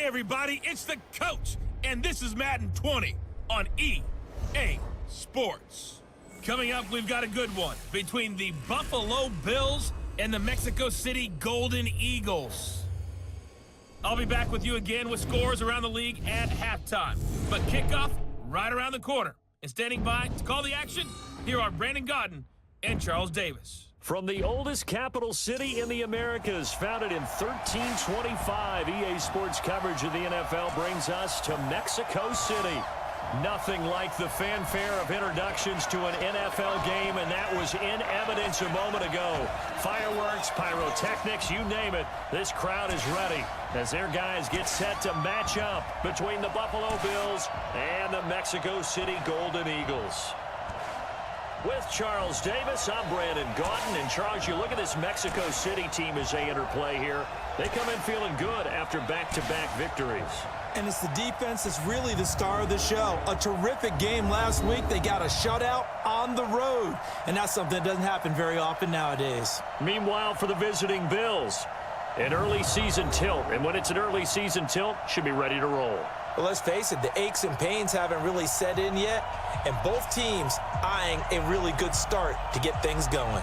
Hey everybody, it's the coach, and this is Madden 20 on EA Sports. Coming up, we've got a good one between the Buffalo Bills and the Mexico City Golden Eagles. I'll be back with you again with scores around the league at halftime. But kickoff right around the corner. And standing by to call the action, here are Brandon Gaudin and Charles Davis. From the oldest capital city in the Americas, founded in 1325, EA Sports coverage of the NFL brings us to Mexico City. Nothing like the fanfare of introductions to an NFL game, and that was in evidence a moment ago. Fireworks, pyrotechnics, you name it. This crowd is ready as their guys get set to match up between the Buffalo Bills and the Mexico City Golden Eagles. With Charles Davis, I'm Brandon Gaudin. And Charles, you look at this Mexico City team as they interplay here. They come in feeling good after back-to-back victories. And it's the defense that's really the star of the show. A terrific game last week. They got a shutout on the road. And that's something that doesn't happen very often nowadays. Meanwhile, for the visiting Bills, an early season tilt. And when it's an early season tilt, should be ready to roll. Well, let's face it, the aches and pains haven't really set in yet. And both teams eyeing a really good start to get things going.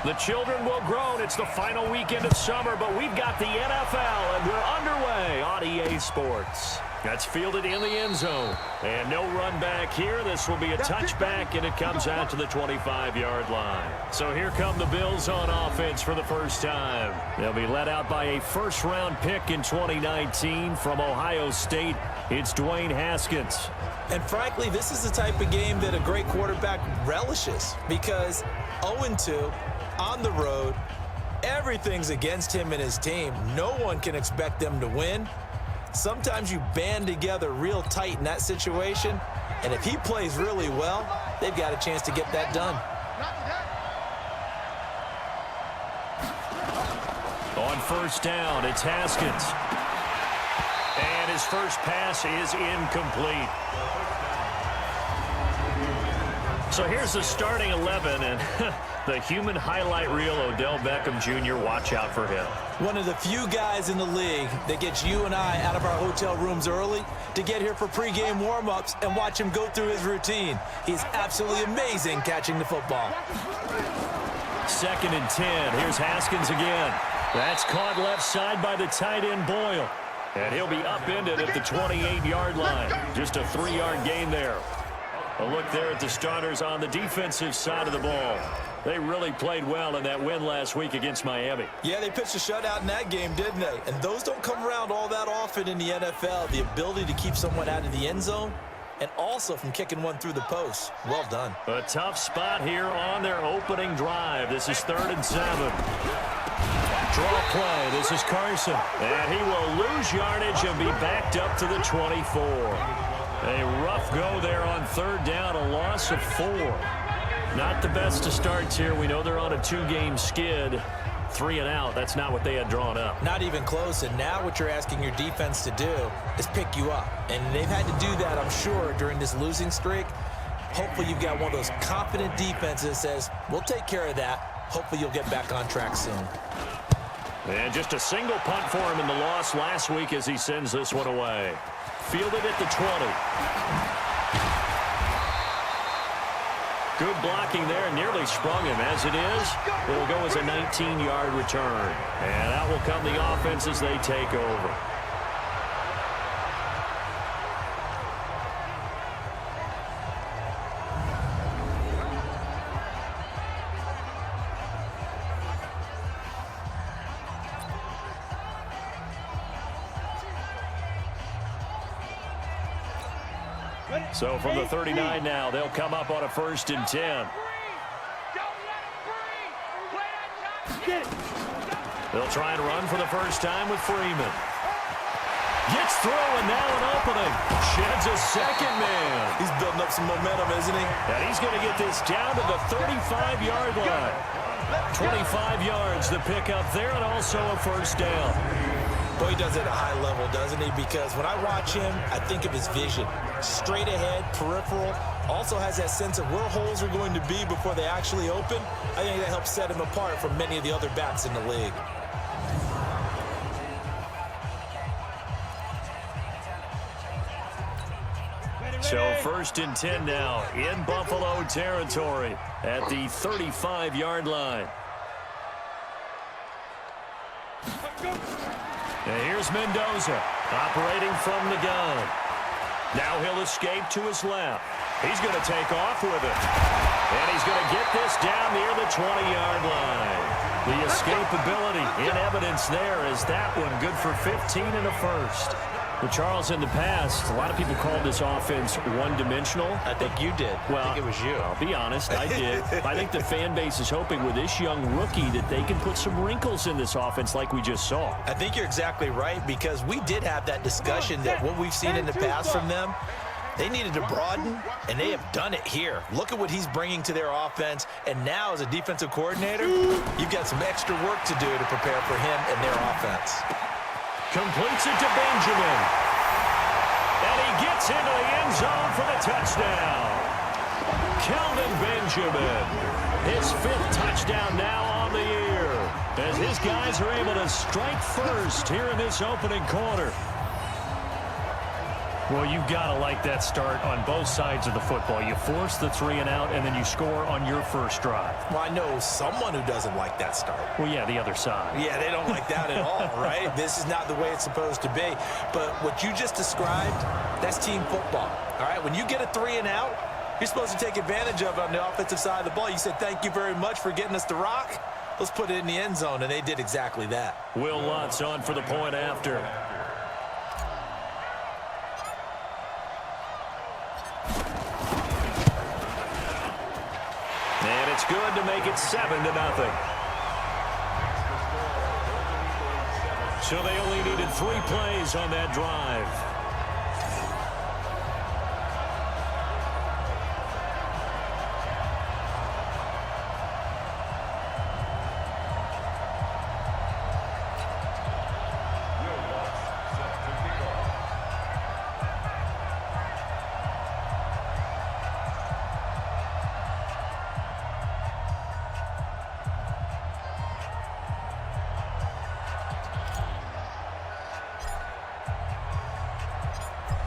The children will groan. It's the final weekend of summer, but we've got the NFL, and we're underway on EA Sports. That's fielded in the end zone. And no run back here. This will be a touchback, and it comes out to the 25-yard line. So here come the Bills on offense for the first time. They'll be led out by a first-round pick in 2019 from Ohio State. It's Dwayne Haskins. And frankly, this is the type of game that a great quarterback relishes because 0-2 on the road, everything's against him and his team. No one can expect them to win. Sometimes you band together real tight in that situation, and if he plays really well, they've got a chance to get that done. On first down, it's Haskins. And his first pass is incomplete. So here's the starting 11, and the human highlight reel, Odell Beckham Jr., watch out for him. One of the few guys in the league that gets you and I out of our hotel rooms early to get here for pregame warm-ups and watch him go through his routine. He's absolutely amazing catching the football. 2nd and 10. Here's Haskins again. That's caught left side by the tight end Boyle. And he'll be upended at the 28-yard line. Just a 3-yard gain there. A look there at the starters on the defensive side of the ball. They really played well in that win last week against Miami. Yeah, they pitched a shutout in that game, didn't they? And those don't come around all that often in the NFL. The ability to keep someone out of the end zone and also from kicking one through the post. Well done. A tough spot here on their opening drive. This is 3rd and 7. Draw play. This is Carson. And he will lose yardage and be backed up to the 24. A rough go there on 3rd down, a loss of 4. Not the best of starts here. We know they're on a 2-game skid. 3 and out. That's not what they had drawn up. Not even close. And now what you're asking your defense to do is pick you up. And they've had to do that, I'm sure, during this losing streak. Hopefully you've got one of those confident defenses that says, we'll take care of that. Hopefully you'll get back on track soon. And just a single punt for him in the loss last week as he sends this one away. Fielded at the 20. Good blocking there, nearly sprung him. As it is, it'll go as a 19-yard return. And out will come the offense as they take over. So from the 39 now, they'll come up on a 1st and 10. They'll try and run for the first time with Freeman. Gets through, and now an opening. sheds a second man. He's building up some momentum, isn't he? And he's going to get this down to the 35-yard line. 25 yards to pick up there, and also a first down. Boy, he does it at a high level, doesn't he? Because when I watch him, I think of his vision. Straight ahead, peripheral. Also has that sense of where holes are going to be before they actually open. I think that helps set him apart from many of the other backs in the league. So 1st and 10 now in Buffalo territory at the 35-yard line. And here's Mendoza operating from the gun. Now he'll escape to his left. He's going to take off with it. And he's going to get this down near the 20-yard line. The escapability in evidence there is that one good for 15 and a first. Well, Charles, in the past, a lot of people called this offense one-dimensional. I think you did. Well, I think it was you. I'll be honest, I did. I think the fan base is hoping with this young rookie that they can put some wrinkles in this offense like we just saw. I think you're exactly right, because we did have that discussion that what we've seen in the past from them, they needed to broaden, and they have done it here. Look at what he's bringing to their offense, and now as a defensive coordinator, you've got some extra work to do to prepare for him and their offense. Completes it to Benjamin. And he gets into the end zone for the touchdown. Kelvin Benjamin, his 5th touchdown now on the year, as his guys are able to strike first here in this opening quarter. Well, you've got to like that start on both sides of the football. You force the 3 and out, and then you score on your first drive. Well, I know someone who doesn't like that start. Well, yeah, the other side. Yeah, they don't like that at all, right? This is not the way it's supposed to be. But what you just described, that's team football, all right? When you get a 3 and out, you're supposed to take advantage of it on the offensive side of the ball. You said, thank you very much for getting us the rock. Let's put it in the end zone, and they did exactly that. Will Lutz on for the point after. And it's good to make it 7-0. So they only needed 3 plays on that drive.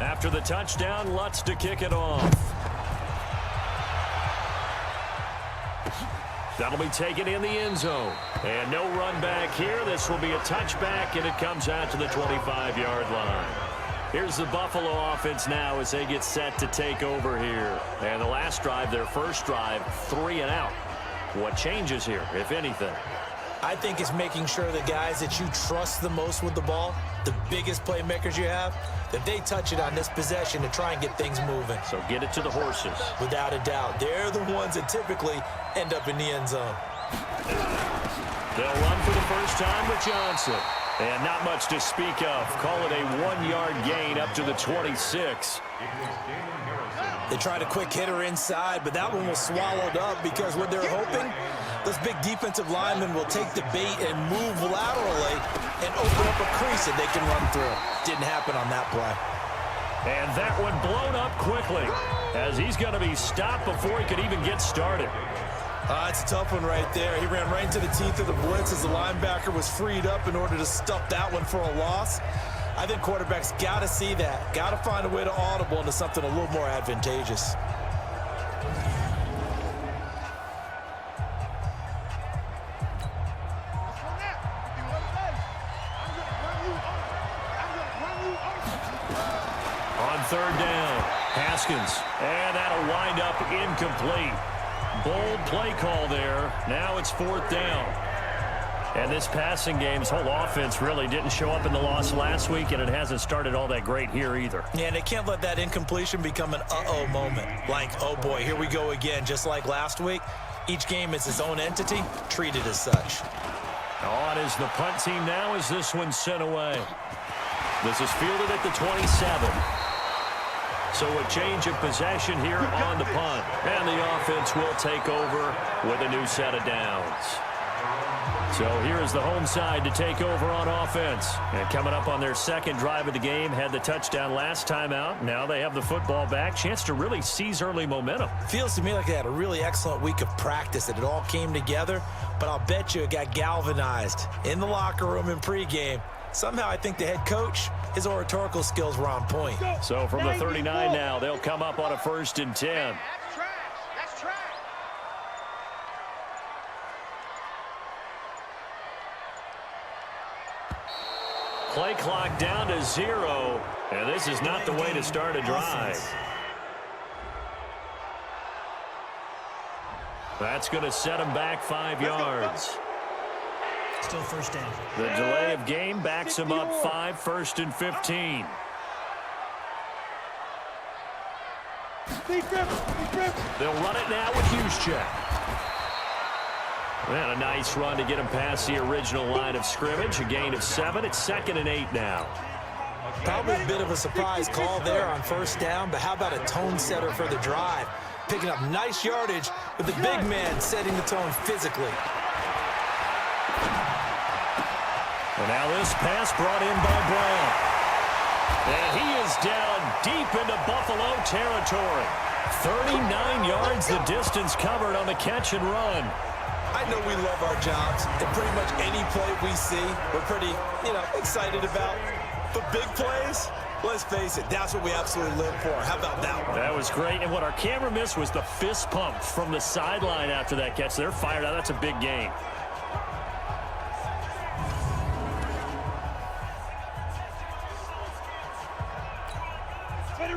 After the touchdown, Lutz to kick it off. That'll be taken in the end zone. And no run back here. This will be a touchback, and it comes out to the 25-yard line. Here's the Buffalo offense now as they get set to take over here. And the last drive, their first drive, 3 and out. What changes here, if anything? I think it's making sure the guys that you trust the most with the ball, the biggest playmakers you have, that they touch it on this possession to try and get things moving. So get it to the horses. Without a doubt. They're the ones that typically end up in the end zone. They'll run for the first time with Johnson. And not much to speak of. Call it a 1-yard gain up to the 26. They tried a quick hitter inside, but that one was swallowed up because what they're hoping, those big defensive linemen will take the bait and move laterally and open up a crease that they can run through. Didn't happen on that play. And that one blown up quickly as he's going to be stopped before he could even get started. It's a tough one right there. He ran right into the teeth of the blitz as the linebacker was freed up in order to stuff that one for a loss. I think quarterbacks got to see that. Got to find a way to audible into something a little more advantageous. On 3rd down, Haskins. And that'll wind up incomplete. Bold play call there. Now it's 4th down. And this passing game's whole offense really didn't show up in the loss last week, and it hasn't started all that great here either. Yeah, and they can't let that incompletion become an uh-oh moment. Like, oh boy, here we go again, just like last week. Each game is its own entity, treated as such. On is the punt team now as this one's sent away. This is fielded at the 27. So a change of possession here on the punt. And the offense will take over with a new set of downs. So here is the home side to take over on offense. And coming up on their second drive of the game, had the touchdown last time out. Now they have the football back. Chance to really seize early momentum. Feels to me like they had a really excellent week of practice, that it all came together. But I'll bet you it got galvanized in the locker room in pregame. Somehow I think the head coach, his oratorical skills were on point. So from the 39 now, they'll come up on a 1st and 10. That's trash. That's trash. Play clock down to 0, and this is not the way to start a drive. That's going to set him back 5 yards. Still first down. The delay of game backs him up 5, 1st and 15. They'll run it now with Juszczyk. And a nice run to get him past the original line of scrimmage. A gain of 7. It's 2nd and 8 now. Probably a bit of a surprise call there on first down, but how about a tone setter for the drive? Picking up nice yardage with the big man setting the tone physically. And now this pass brought in by Brown. And he is down deep into Buffalo territory. 39 yards the distance covered on the catch and run. I know we love our jobs, and pretty much any play we see, we're pretty, excited about. But big plays, let's face it, that's what we absolutely live for. How about that one? That was great, and what our camera missed was the fist pump from the sideline after that catch. They're fired out. That's a big gain.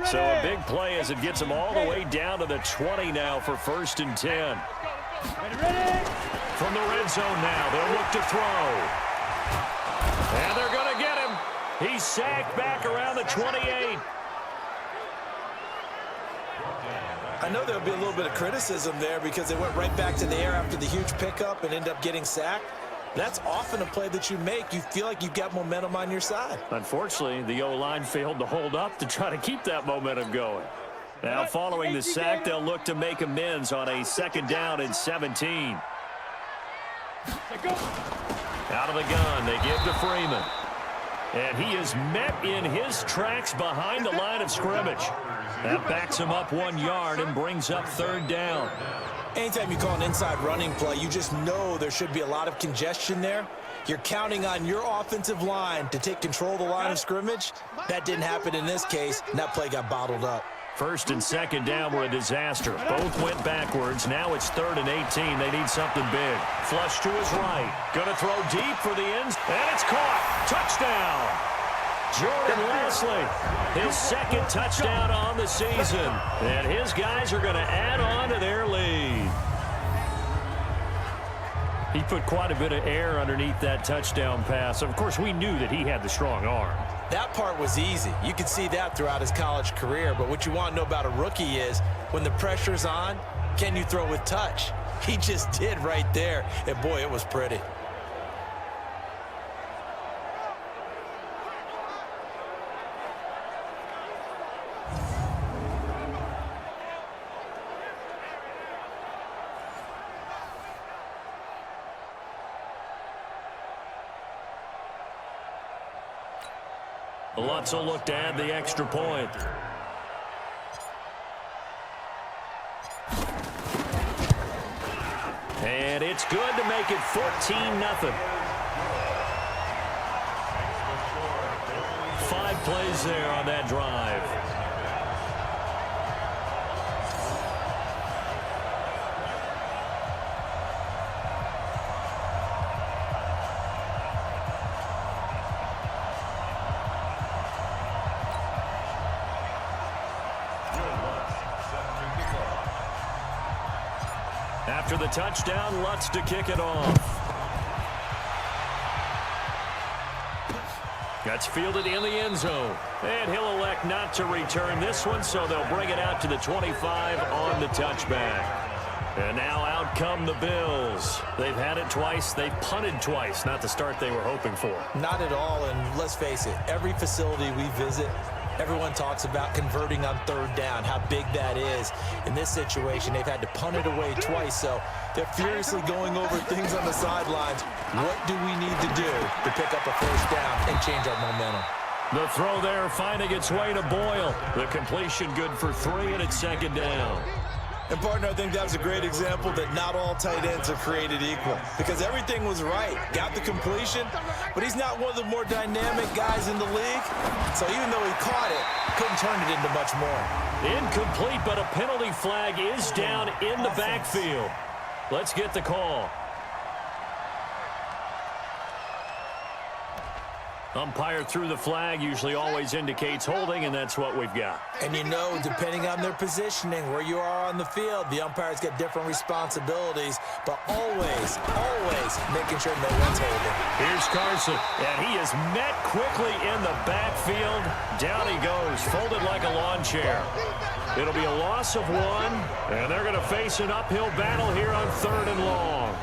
So a big play as it gets them all the way down to the 20 now for 1st and 10. From the red zone now, they'll look to throw. And they're going to get him. He's sacked back around the 28. I know there'll be a little bit of criticism there because they went right back to the air after the huge pickup and ended up getting sacked. That's often a play that you make. You feel like you've got momentum on your side. Unfortunately, the O-line failed to hold up to try to keep that momentum going. Now, following the sack, they'll look to make amends on a 2nd down and 17. Out of the gun, they give to Freeman. And he is met in his tracks behind the line of scrimmage. That backs him up 1 yard and brings up 3rd down. Anytime you call an inside running play, you just know there should be a lot of congestion there. You're counting on your offensive line to take control of the line of scrimmage. That didn't happen in this case, and that play got bottled up. 1st and 2nd down were a disaster. Both went backwards. Now it's 3rd and 18. They need something big. Flush to his right. Going to throw deep for the ends. And it's caught. Touchdown. Jordan Leslie, his 2nd touchdown on the season. And his guys are going to add on to their lead. He put quite a bit of air underneath that touchdown pass. Of course, we knew that he had the strong arm. That part was easy. You could see that throughout his college career. But what you want to know about a rookie is when the pressure's on, can you throw with touch? He just did right there. And, boy, it was pretty. Lutz will look to add the extra point. And it's good to make it 14-0. 5 plays there on that drive. After the touchdown, Lutz to kick it off. That's fielded in the end zone. And he'll elect not to return this one, so they'll bring it out to the 25 on the touchback. And now out come the Bills. They've had it twice. They've punted twice. Not the start they were hoping for. Not at all, and let's face it, every facility we visit, Everyone talks about converting on third down, how big that is. In this situation, they've had to punt it away twice, so they're furiously going over things on the sidelines. What do we need to do to pick up a first down and change our momentum? The throw there finding its way to Boyle. The completion good for 3, and it's second down. And, partner, I think that was a great example that not all tight ends are created equal because everything was right. Got the completion, but he's not one of the more dynamic guys in the league. So even though he caught it, couldn't turn it into much more. Incomplete, but a penalty flag is down in the backfield. Let's get the call. Umpire threw the flag, usually always indicates holding, and that's what we've got. And you know, depending on their positioning, where you are on the field, the umpires get different responsibilities, but always making sure no one's holding. Here's Carson, and he is met quickly in the backfield. Down he goes, folded like a lawn chair. It'll be a loss of 1, and they're going to face an uphill battle here on 3rd and long.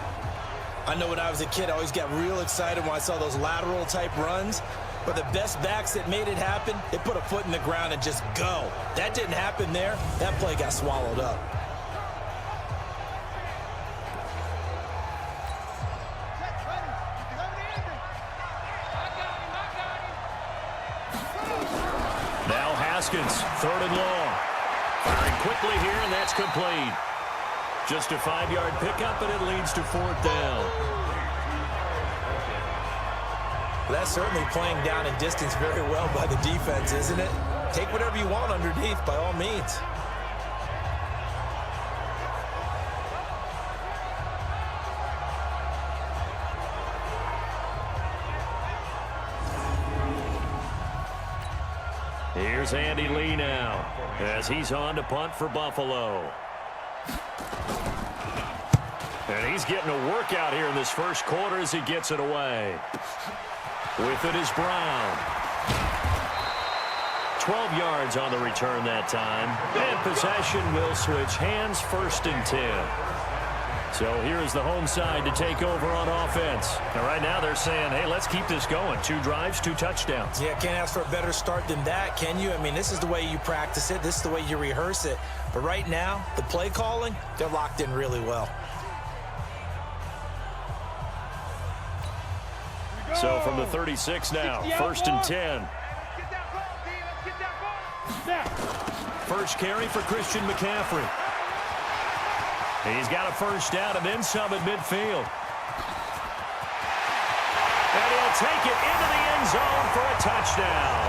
I know when I was a kid, I always got real excited when I saw those lateral-type runs. But the best backs that made it happen, they put a foot in the ground and just go. That didn't happen there. That play got swallowed up. Now Haskins, 3rd and long. Firing quickly here, and that's complete. Just a 5-yard pickup, and it leads to 4th down. Well, that's certainly playing down in distance very well by the defense, isn't it? Take whatever you want underneath, by all means. Here's Andy Lee now, as he's on to punt for Buffalo. And he's getting a workout here in this first quarter as he gets it away. With it is Brown. 12 yards on the return that time. And possession will switch hands, 1st and 10. So here's the home side to take over on offense. And right now they're saying, hey, let's keep this going. 2 drives, 2 touchdowns. Yeah, can't ask for a better start than that, can you? I mean, this is the way you practice it. This is the way you rehearse it. But right now, the play calling, they're locked in really well. So from the 36 now, 1st and 10. First carry for Christian McCaffrey. He's got a first down and then some at midfield. And he'll take it into the end zone for a touchdown.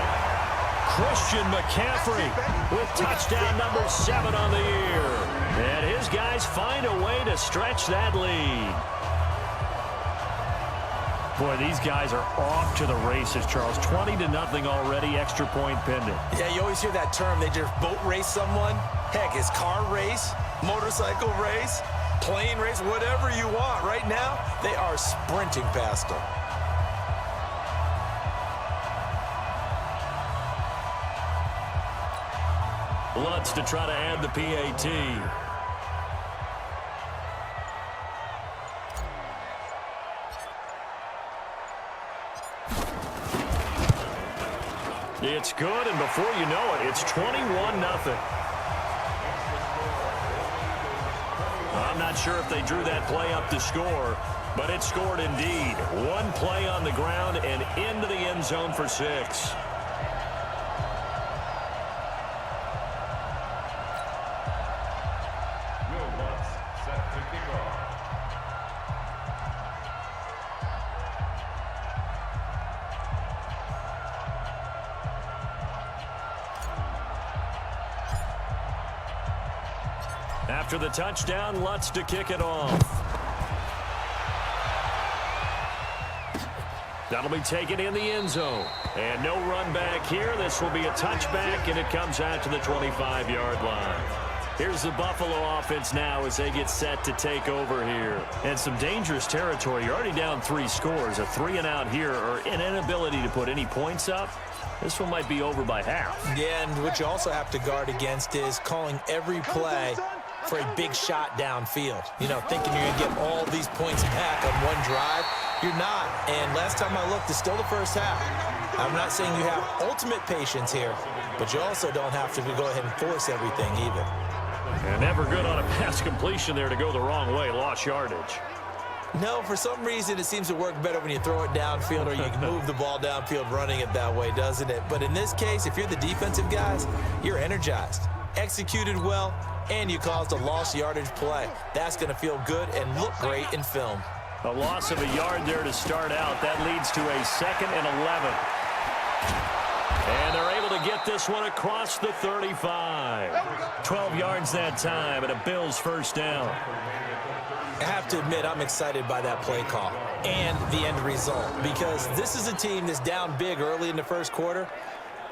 Christian McCaffrey with touchdown number 7 on the year. And his guys find a way to stretch that lead. Boy, these guys are off to the races, Charles. 20-0 already, extra point pending. Yeah, you always hear that term. They just boat race someone. Heck, it's car race, motorcycle race, plane race, whatever you want. Right now, they are sprinting past them. Lutz to try to add the PAT. It's good, and before you know it, it's 21-0. I'm not sure if they drew that play up to score, but it scored indeed. 1 play on the ground and into the end zone for 6. After the touchdown, Lutz to kick it off. That'll be taken in the end zone. And no run back here. This will be a touchback, and it comes out to the 25-yard line. Here's the Buffalo offense now as they get set to take over here. And some dangerous territory. You're already down 3 scores. A 3-and-out here, or an inability to put any points up. This one might be over by half. Yeah, and what you also have to guard against is calling every play for a big shot downfield. You know, thinking you're going to get all these points back on one drive. You're not. And last time I looked, it's still the first half. I'm not saying you have ultimate patience here, but you also don't have to go ahead and force everything either. And never good on a pass completion there to go the wrong way. Lost yardage. No, for some reason it seems to work better when you throw it downfield or you can move the ball downfield running it that way, doesn't it? But in this case, if you're the defensive guys, you're energized, executed well, and you caused a lost yardage play. That's going to feel good and look great in film. A loss of a yard there to start out. That leads to a 2nd and 11. And they're able to get this one across the 35. 12 yards that time and a Bills first down. I have to admit, I'm excited by that play call and the end result because this is a team that's down big early in the first quarter,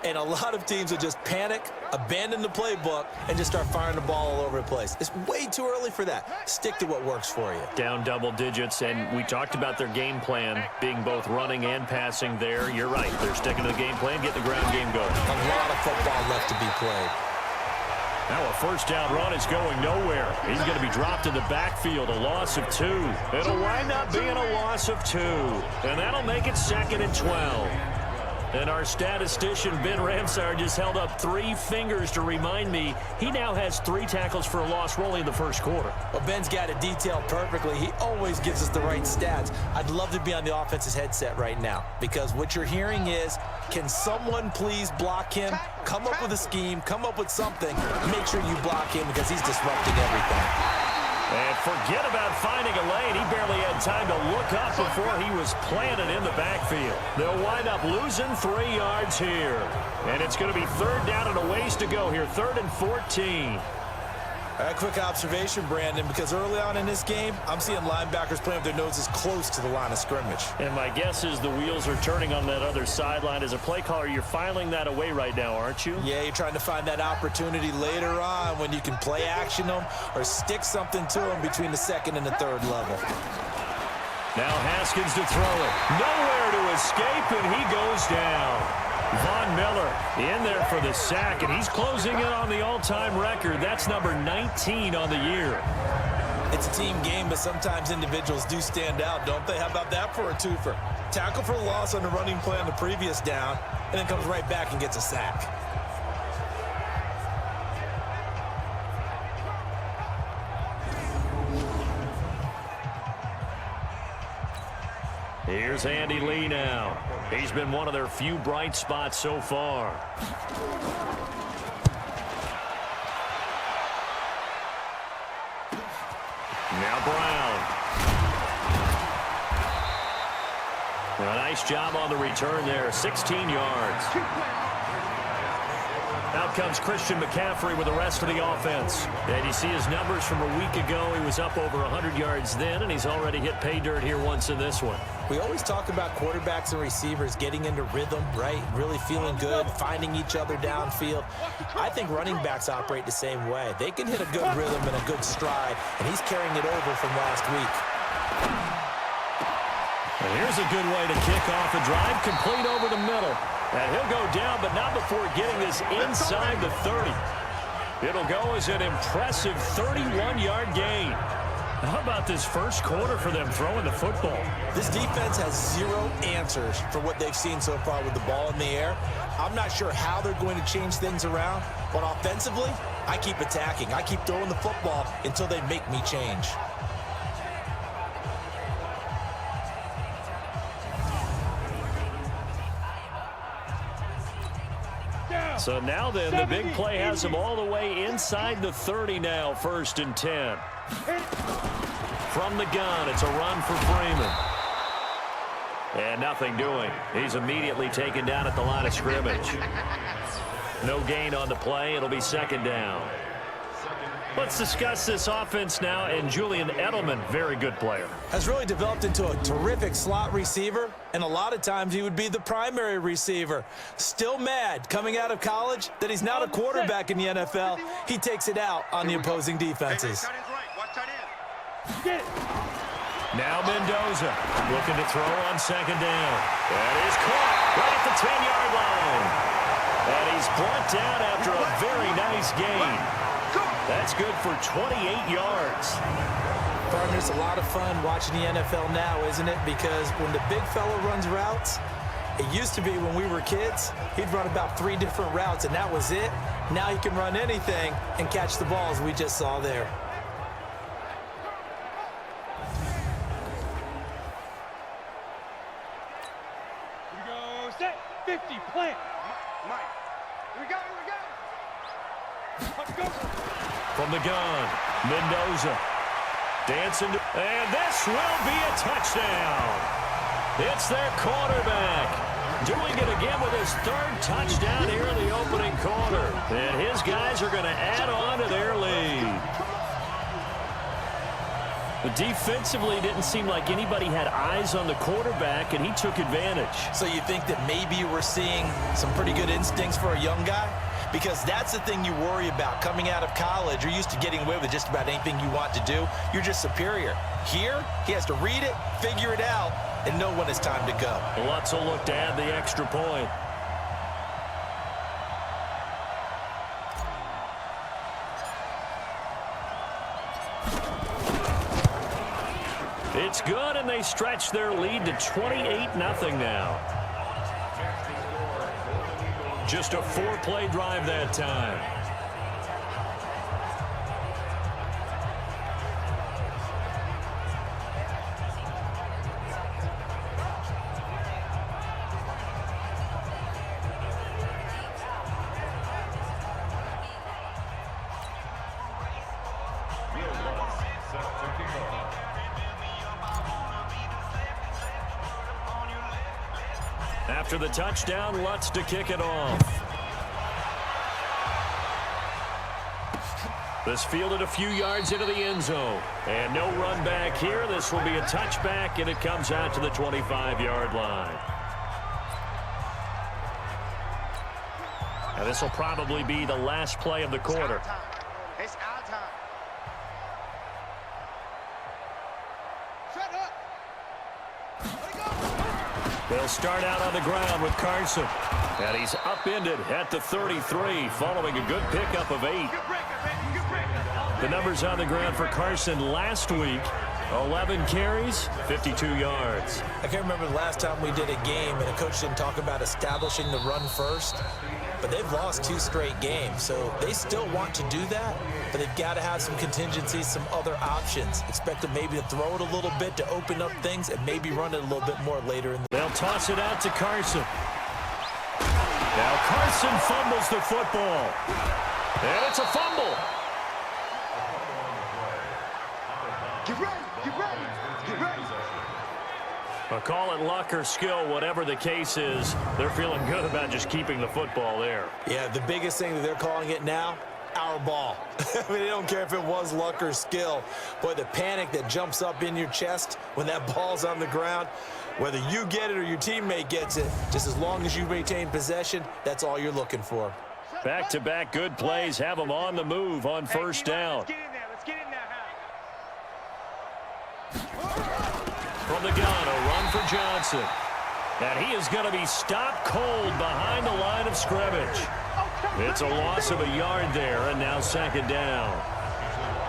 and a lot of teams will just panic, abandon the playbook, and just start firing the ball all over the place. It's way too early for that. Stick to what works for you. Down double digits, and we talked about their game plan being both running and passing there. You're right. They're sticking to the game plan, getting the ground game going. A lot of football left to be played. Now a first down run is going nowhere. He's going to be dropped in the backfield, a loss of 2. It'll wind up being a loss of 2, and that'll make it 2nd and 12. And our statistician, Ben Ramsar, just held up 3 fingers to remind me he now has 3 tackles for a loss rolling in the first quarter. Well, Ben's got it detailed perfectly. He always gives us the right stats. I'd love to be on the offense's headset right now because what you're hearing is, can someone please block him? Come up with a scheme, come up with something. Make sure you block him because he's disrupting everything. And forget about finding a lane. He barely had time to look up before he was planted in the backfield. They'll wind up losing 3 yards here. And it's going to be 3rd down and a ways to go here. 3rd and 14. A quick observation, Brandon, because early on in this game, I'm seeing linebackers playing with their noses close to the line of scrimmage. And my guess is the wheels are turning on that other sideline. As a play caller, you're filing that away right now, aren't you? Yeah, you're trying to find that opportunity later on when you can play action them or stick something to them between the 2nd and the 3rd level. Now Haskins to throw it. Nowhere to escape, and he goes down. Von Miller in there for the sack, and he's closing in on the all-time record. That's number 19 on the year. It's a team game, but sometimes individuals do stand out, don't they? How about that for a twofer? Tackle for loss on the running play on the previous down, and then comes right back and gets a sack. Here's Andy Lee now. He's been one of their few bright spots so far. Now Brown. A nice job on the return there. 16 yards. Out comes Christian McCaffrey with the rest of the offense. And you see his numbers from a week ago. He was up over 100 yards then, and he's already hit pay dirt here once in this one. We always talk about quarterbacks and receivers getting into rhythm, right? Really feeling good, finding each other downfield. I think running backs operate the same way. They can hit a good rhythm and a good stride, and he's carrying it over from last week. And here's a good way to kick off a drive, complete over the middle. And he'll go down, but not before getting this inside the 30. It'll go as an impressive 31-yard gain. How about this first quarter for them throwing the football? This defense has 0 answers for what they've seen so far with the ball in the air. I'm not sure how they're going to change things around, but offensively, I keep attacking. I keep throwing the football until they make me change. So now then, the big play has them all the way inside the 30 now, 1st and 10. From the gun, it's a run for Freeman. And nothing doing. He's immediately taken down at the line of scrimmage. No gain on the play. It'll be 2nd down. Let's discuss this offense now, and Julian Edelman, very good player. Has really developed into a terrific slot receiver, and a lot of times he would be the primary receiver. Still mad coming out of college that he's not a quarterback in the NFL. He takes it out on the opposing defenses. Now Mendoza looking to throw on 2nd down. That is caught right at the 10-yard line. And he's brought down after a very nice gain. That's good for 28 yards. Partner, it's a lot of fun watching the NFL now, isn't it? Because when the big fella runs routes, It used to be when we were kids, he'd run about 3 different routes, and that was it. Now he can run anything and catch the balls we just saw there. Here we go, set, 50, plant. Mike, here we go, here we go. Let's go. From the gun, Mendoza. Dancing, and this will be a touchdown. It's their quarterback. Doing it again with his 3rd touchdown here in the opening quarter. And his guys are going to add on to their lead. But defensively, didn't seem like anybody had eyes on the quarterback, and he took advantage. So you think that maybe we're seeing some pretty good instincts for a young guy? Because that's the thing you worry about. Coming out of college, you're used to getting away with just about anything you want to do. You're just superior. Here, he has to read it, figure it out, and know when it's time to go. Lutz will look to add the extra point. It's good, and they stretch their lead to 28-0 now. Just a 4-play drive that time. After the touchdown, Lutz to kick it off. This fielded a few yards into the end zone. And no run back here. This will be a touchback, and it comes out to the 25-yard line. Now this will probably be the last play of the quarter. It's our time. Shut up. Let it go. They'll start out on the ground with Carson. And he's upended at the 33, following a good pickup of 8. Good breaker, baby. Good breaker. The numbers on the ground for Carson last week: 11 carries, 52 yards. I can't remember the last time we did a game and a coach didn't talk about establishing the run first. But they've lost 2 straight games, so they still want to do that, but they've got to have some contingencies, some other options. Expect them maybe to throw it a little bit to open up things and maybe run it a little bit more later in the They'll toss it out to Carson. Now Carson fumbles the football. And it's a fumble. Get ready. Get ready. Get ready. But call it luck or skill, whatever the case is, they're feeling good about just keeping the football there. Yeah, the biggest thing that they're calling it now, our ball. I mean, they don't care if it was luck or skill. Boy, the panic that jumps up in your chest when that ball's on the ground, whether you get it or your teammate gets it, just as long as you retain possession, that's all you're looking for. Back-to-back good plays have them on the move on first down. Let's get in there. Let's get in there, From the gun, a run for Johnson. And he is going to be stopped cold behind the line of scrimmage. It's a loss of a yard there, and now 2nd down.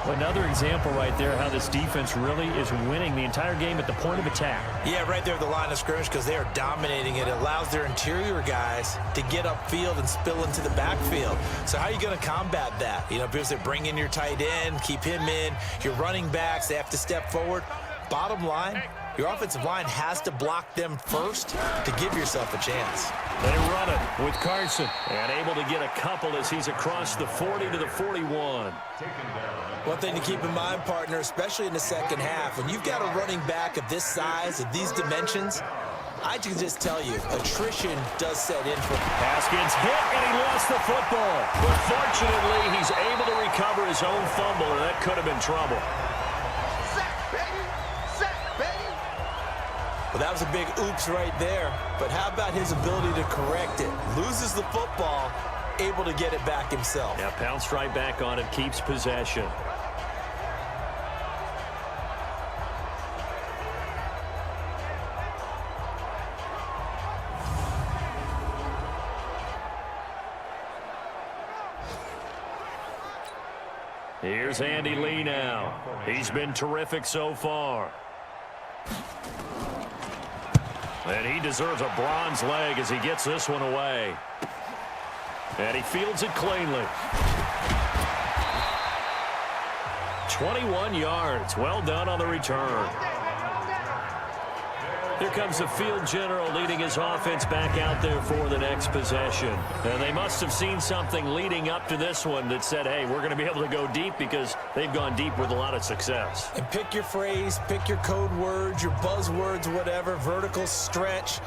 Another example right there how this defense really is winning the entire game at the point of attack. Yeah, right there at the line of scrimmage because they are dominating it. It allows their interior guys to get upfield and spill into the backfield. So how are you going to combat that? You know, because they bring in your tight end, keep him in. Your running backs, they have to step forward. Bottom line, your offensive line has to block them first to give yourself a chance. They run it with Carson and able to get a couple as he's across the 40 to the 41. One thing to keep in mind, partner, especially in the second half, when you've got a running back of this size, of these dimensions, I can just tell you, attrition does set in for Haskins hit, and he lost the football. But fortunately, he's able to recover his own fumble, and that could have been trouble. Sack, baby. Sack, baby. Well, that was a big oops right there. But how about his ability to correct it? Loses the football, able to get it back himself. Yeah, pounced right back on it, keeps possession. Here's Andy Lee now. He's been terrific so far. And he deserves a bronze leg as he gets this one away. And he fields it cleanly. 21 yards. Well done on the return. Here comes the field general leading his offense back out there for the next possession. And they must have seen something leading up to this one that said, hey, we're going to be able to go deep, because they've gone deep with a lot of success. And pick your phrase, pick your code words, your buzzwords, whatever. Vertical stretch,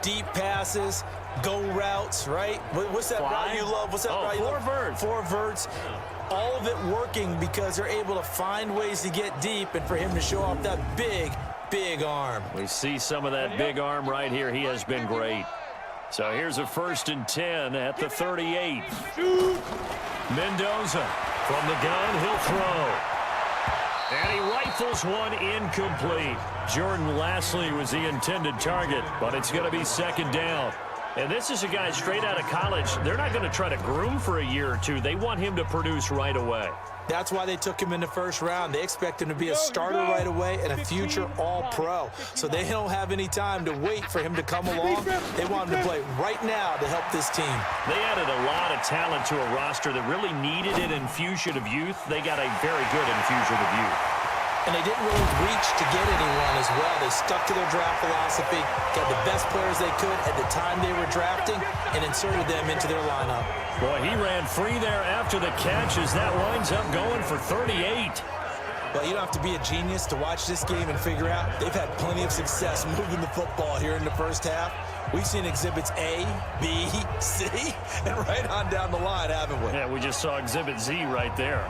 deep passes, go routes, right? What's that route you love? What's that route you love? 4 verts. 4 verts. All of it working because they're able to find ways to get deep, and for him to show off that big arm. We see some of that big arm right here. He has been great. So here's a 1st and 10 at the 38. Mendoza from the gun. He'll throw. And he rifles one incomplete. Jordan Lasley was the intended target, but it's going to be 2nd down. And this is a guy straight out of college. They're not going to try to groom for a year or two. They want him to produce right away. That's why they took him in the 1st round. They expect him to be a starter right away and a future All-Pro. So they don't have any time to wait for him to come along. They want him to play right now to help this team. They added a lot of talent to a roster that really needed an infusion of youth. They got a very good infusion of youth. And they didn't really reach to get anyone as well. They stuck to their draft philosophy, got the best players they could at the time they were drafting, and inserted them into their lineup. Boy, he ran free there after the catch as that winds up going for 38. Well, you don't have to be a genius to watch this game and figure out they've had plenty of success moving the football here in the 1st half. We've seen exhibits A, B, C, and right on down the line, haven't we? Yeah, we just saw exhibit Z right there.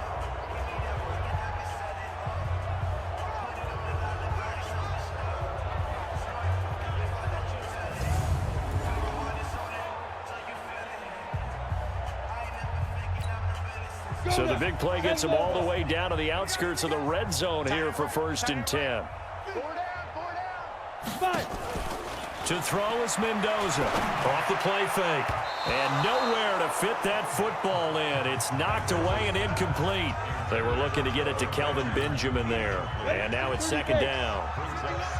So the big play gets him all the way down to the outskirts of the red zone here for 1st and 10. To throw is Mendoza. Off the play fake. And nowhere to fit that football in. It's knocked away and incomplete. They were looking to get it to Kelvin Benjamin there. And now it's 2nd down.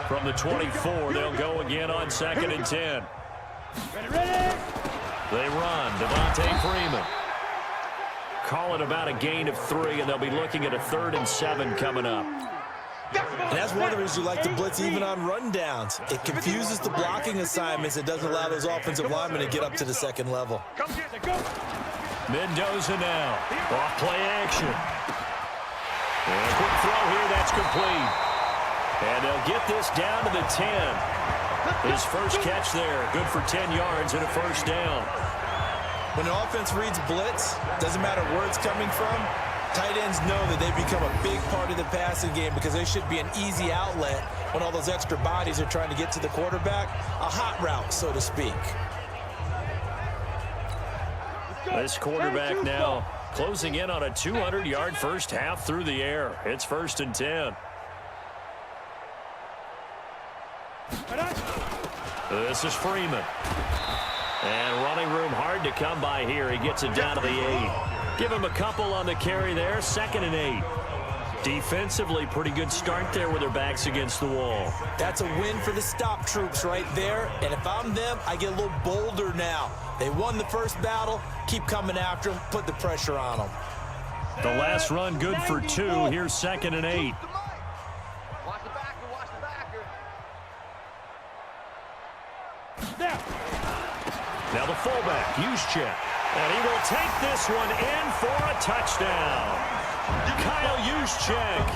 From the 24, they'll go again on 2nd and 10. They run. Devontae Freeman. Call it about a gain of 3, and they'll be looking at a 3rd and 7 coming up. And that's one of the reasons you like to blitz even on rundowns. It confuses the blocking assignments. It doesn't allow those offensive linemen to get up to the 2nd level. Mendoza now. Off play action. And a quick throw here. That's complete. And they'll get this down to the 10. His first catch there. Good for 10 yards and a 1st down. When the offense reads blitz, doesn't matter where it's coming from, tight ends know that they become a big part of the passing game because they should be an easy outlet when all those extra bodies are trying to get to the quarterback. A hot route, so to speak. This quarterback now closing in on a 200-yard 1st half through the air. It's 1st and 10. This is Freeman. And running room hard to come by here. He gets it down to the 8. Give him a couple on the carry there. 2nd and 8. Defensively, pretty good start there with their backs against the wall. That's a win for the stop troops right there. And if I'm them, I get a little bolder now. They won the 1st battle. Keep coming after them. Put the pressure on them. The last run good for 2. Here's 2nd and 8. Watch the backer, watch the backer. Now the fullback, Juszczyk. And he will take this one in for a touchdown. Kyle Juszczyk,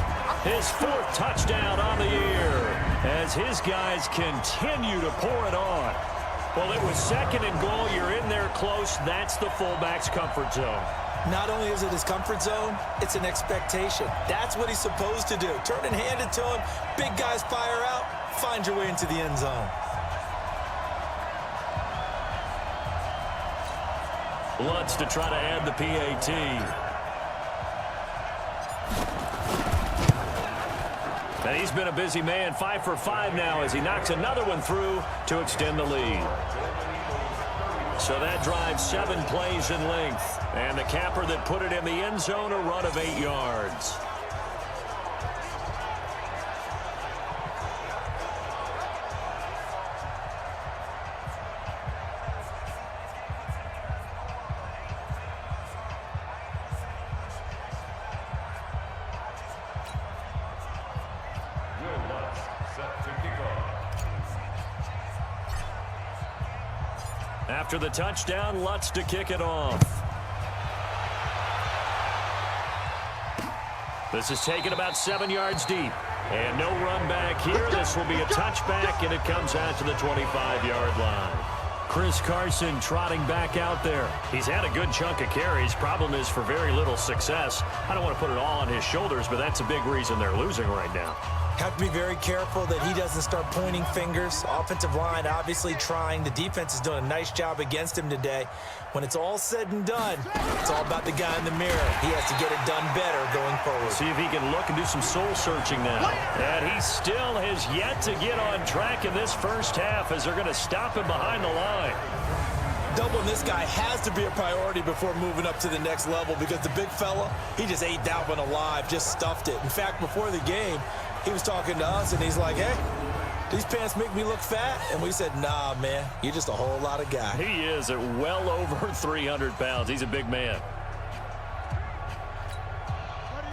his 4th touchdown on the year as his guys continue to pour it on. Well, it was 2nd and goal. You're in there close. That's the fullback's comfort zone. Not only is it his comfort zone, it's an expectation. That's what he's supposed to do. Turn and hand it to him. Big guys fire out. Find your way into the end zone. Lutz to try to add the PAT. And he's been a busy man. 5 for 5 now as he knocks another one through to extend the lead. So that drives 7 plays in length. And the capper that put it in the end zone, a run of 8 yards. After the touchdown, Lutz to kick it off. This is taken about 7 yards deep. And no run back here. This will be a touchback, and it comes out to the 25-yard line. Chris Carson trotting back out there. He's had a good chunk of carries. Problem is for very little success. I don't want to put it all on his shoulders, but that's a big reason they're losing right now. Have to be very careful that he doesn't start pointing fingers. Offensive line obviously trying. The defense is doing a nice job against him today. When it's all said and done, it's all about the guy in the mirror. He has to get it done better going forward. See if he can look and do some soul-searching now. And he still has yet to get on track in this first half as they're going to stop him behind the line. Doubling this guy has to be a priority before moving up to the next level because the big fella, he just ate that one alive, just stuffed it. In fact, before the game, he was talking to us, and he's like, hey, these pants make me look fat. And we said, nah, man, you're just a whole lot of guy. He is at well over 300 pounds. He's a big man.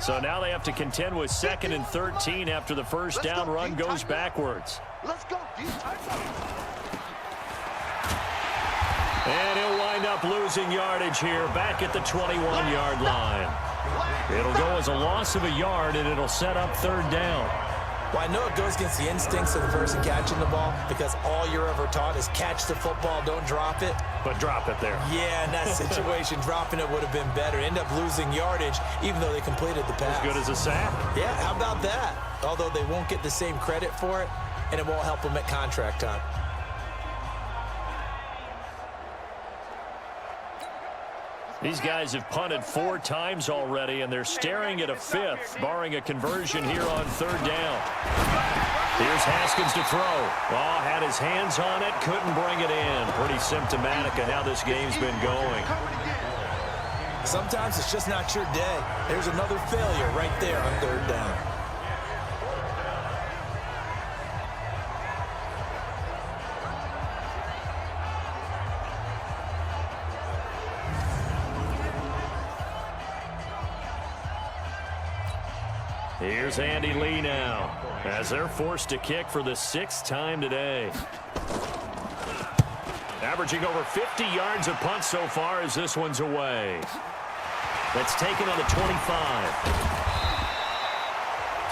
So now they have to contend with 2nd and 13 after the first down run goes backwards. Let's go, And he'll wind up losing yardage here back at the 21-yard line. It'll go as a loss of a yard, and it'll set up 3rd down. Well, I know it goes against the instincts of the person catching the ball because all you're ever taught is catch the football, don't drop it. But drop it there. Yeah, in that situation, dropping it would have been better. End up losing yardage, even though they completed the pass. As good as a sack. Yeah, how about that? Although they won't get the same credit for it, and it won't help them at contract time. These guys have punted 4 times already, and they're staring at a 5th, barring a conversion here on 3rd down. Here's Haskins to throw. Oh, had his hands on it, couldn't bring it in. Pretty symptomatic of how this game's been going. Sometimes it's just not your day. There's another failure right there on 3rd down. Here's Andy Lee now as they're forced to kick for the 6th time today. Averaging over 50 yards a punt so far as this one's away. That's taken on the 25.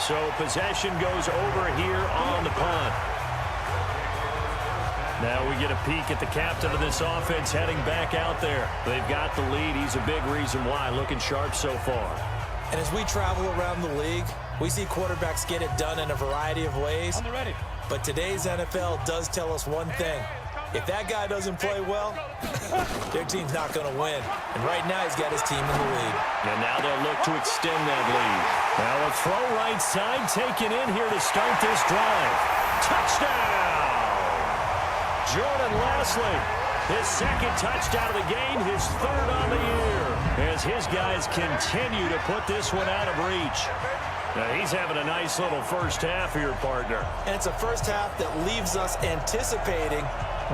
So possession goes over here on the punt. Now we get a peek at the captain of this offense heading back out there. They've got the lead. He's a big reason why. Looking sharp so far. And as we travel around the league, we see quarterbacks get it done in a variety of ways. But today's NFL does tell us one thing. If that guy doesn't play well, their team's not going to win. And right now he's got his team in the lead. And now they'll look to extend that lead. Now a throw right side taken in here to start this drive. Touchdown! Jordan Lasley, his 2nd touchdown of the game, his 3rd on the year. As his guys continue to put this one out of reach. Now he's having a nice little first half here, partner. And it's a first half that leaves us anticipating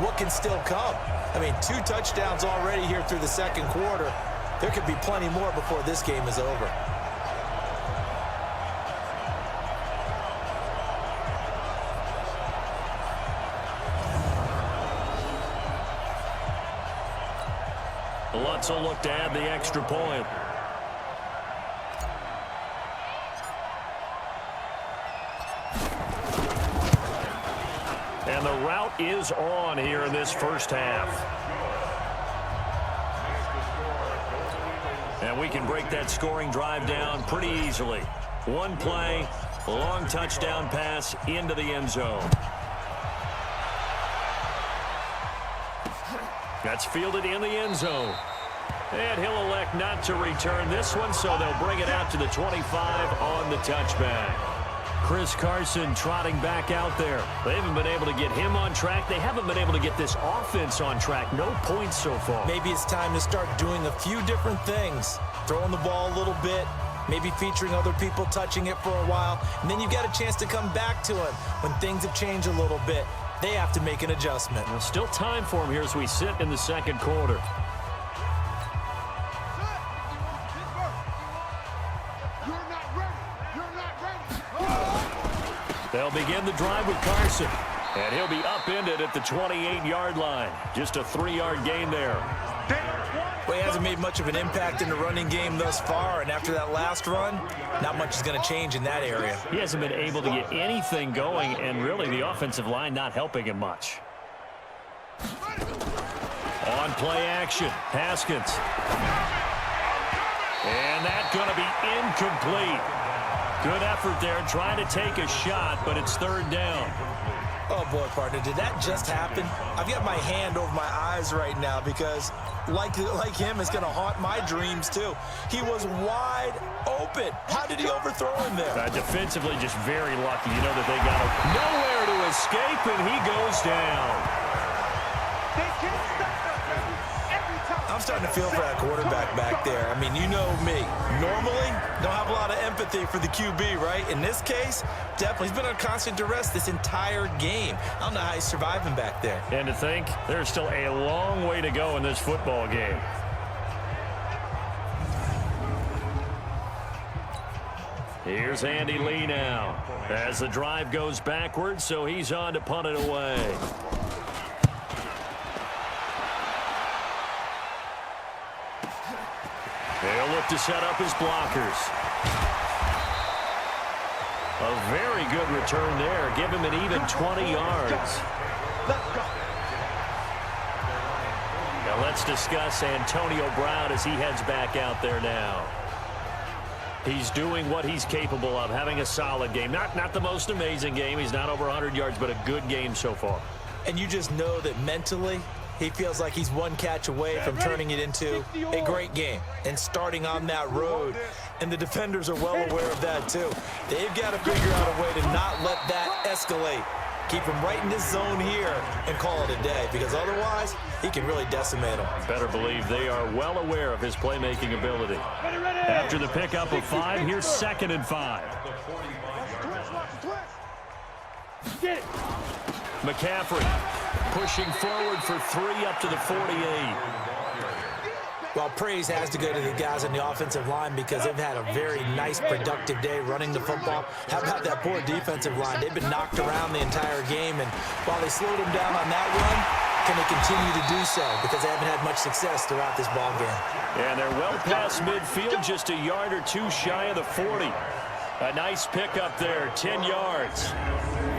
what can still come. I mean, 2 touchdowns already here through the 2nd quarter. There could be plenty more before this game is over. Lutz will look to add the extra point. And the route is on here in this first half. And we can break that scoring drive down pretty easily. 1 play, long touchdown pass into the end zone. That's fielded in the end zone. And he'll elect not to return this one, so they'll bring it out to the 25 on the touchback. Chris Carson trotting back out there. They haven't been able to get him on track. They haven't been able to get this offense on track. No points so far. Maybe it's time to start doing a few different things. Throwing the ball a little bit, maybe featuring other people touching it for a while, and then you've got a chance to come back to him when things have changed a little bit. They have to make an adjustment. Well, still time for him here as we sit in the 2nd quarter. They'll begin the drive with Carson. And he'll be upended at the 28-yard line. Just a 3-yard gain there. Well, he hasn't made much of an impact in the running game thus far, and after that last run, not much is going to change in that area. He hasn't been able to get anything going, and really the offensive line not helping him much. On play action, Haskins. And that's going to be incomplete. Good effort there, trying to take a shot, but it's 3rd down. Oh, boy, partner, did that just happen? I've got my hand over my eyes right now because, like him, it's going to haunt my dreams, too. He was wide open. How did he overthrow him there? Defensively, just very lucky. You know that they got nowhere to escape, and he goes down. They can't stop us, baby. Every time. I'm starting to feel for that quarterback back there. I mean, you know me. Normally, don't have a lot of empathy for the QB, right? In this case, definitely. He's been on constant duress this entire game. I don't know how he's surviving back there. And to think, there's still a long way to go in this football game. Here's Andy Lee now. As the drive goes backwards, so he's on to punt it away. They'll look to set up his blockers. A very good return there. Give him an even 20 yards. Let's go. Now let's discuss Antonio Brown as he heads back out there now. He's doing what he's capable of, having a solid game. Not the most amazing game. He's not over 100 yards, but a good game so far. And you just know that mentally, he feels like he's one catch away from turning it into a great game and starting on that road. And the defenders are well aware of that, too. They've got to figure out a way to not let that escalate. Keep him right in this zone here and call it a day, because otherwise, he can really decimate them. Better believe they are well aware of his playmaking ability. Ready. After the pickup of 5, here's 2nd and 5. Get it. McCaffrey pushing forward for 3 up to the 48. Well, praise has to go to the guys on the offensive line because they've had a very nice, productive day running the football. How about that poor defensive line? They've been knocked around the entire game, and while they slowed them down on that run, can they continue to do so? Because they haven't had much success throughout this ball game. And they're well past midfield, just a yard or 2 shy of the 40. A nice pickup there, 10 yards.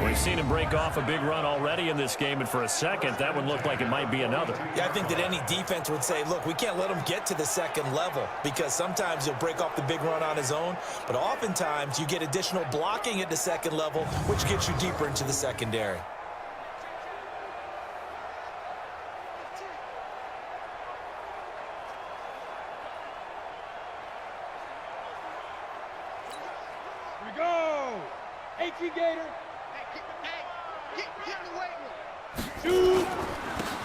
We've seen him break off a big run already in this game, and for a second, that one looked like it might be another. Yeah, I think that any defense would say, look, we can't let him get to the second level, because sometimes he'll break off the big run on his own, but oftentimes you get additional blocking at the second level, which gets you deeper into the secondary. Here we go. HE Gator.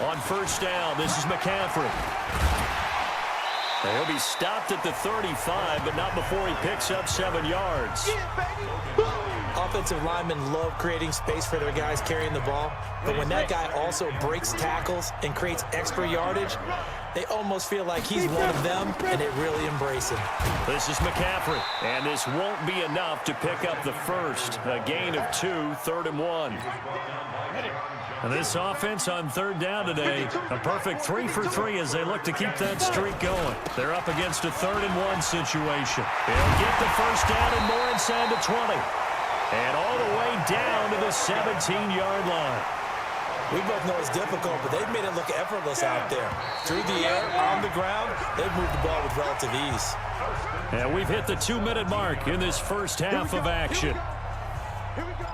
On 1st down, this is McCaffrey. He'll be stopped at the 35, but not before he picks up 7 yards. Offensive linemen love creating space for their guys carrying the ball, but when that guy also breaks tackles and creates extra yardage, they almost feel like he's one of them, and they really embrace him. This is McCaffrey, and this won't be enough to pick up the first. A gain of 2, 3rd and 1. And this offense on 3rd down today, a perfect 3 for 3 as they look to keep that streak going. They're up against a 3rd and 1 situation. They'll get the first down and more inside the 20. And all the way down to the 17-yard line. We both know it's difficult, but they've made it look effortless out there. Through the air, on the ground, they've moved the ball with relative ease. And we've hit the 2-minute mark in this first half of action. Here we go.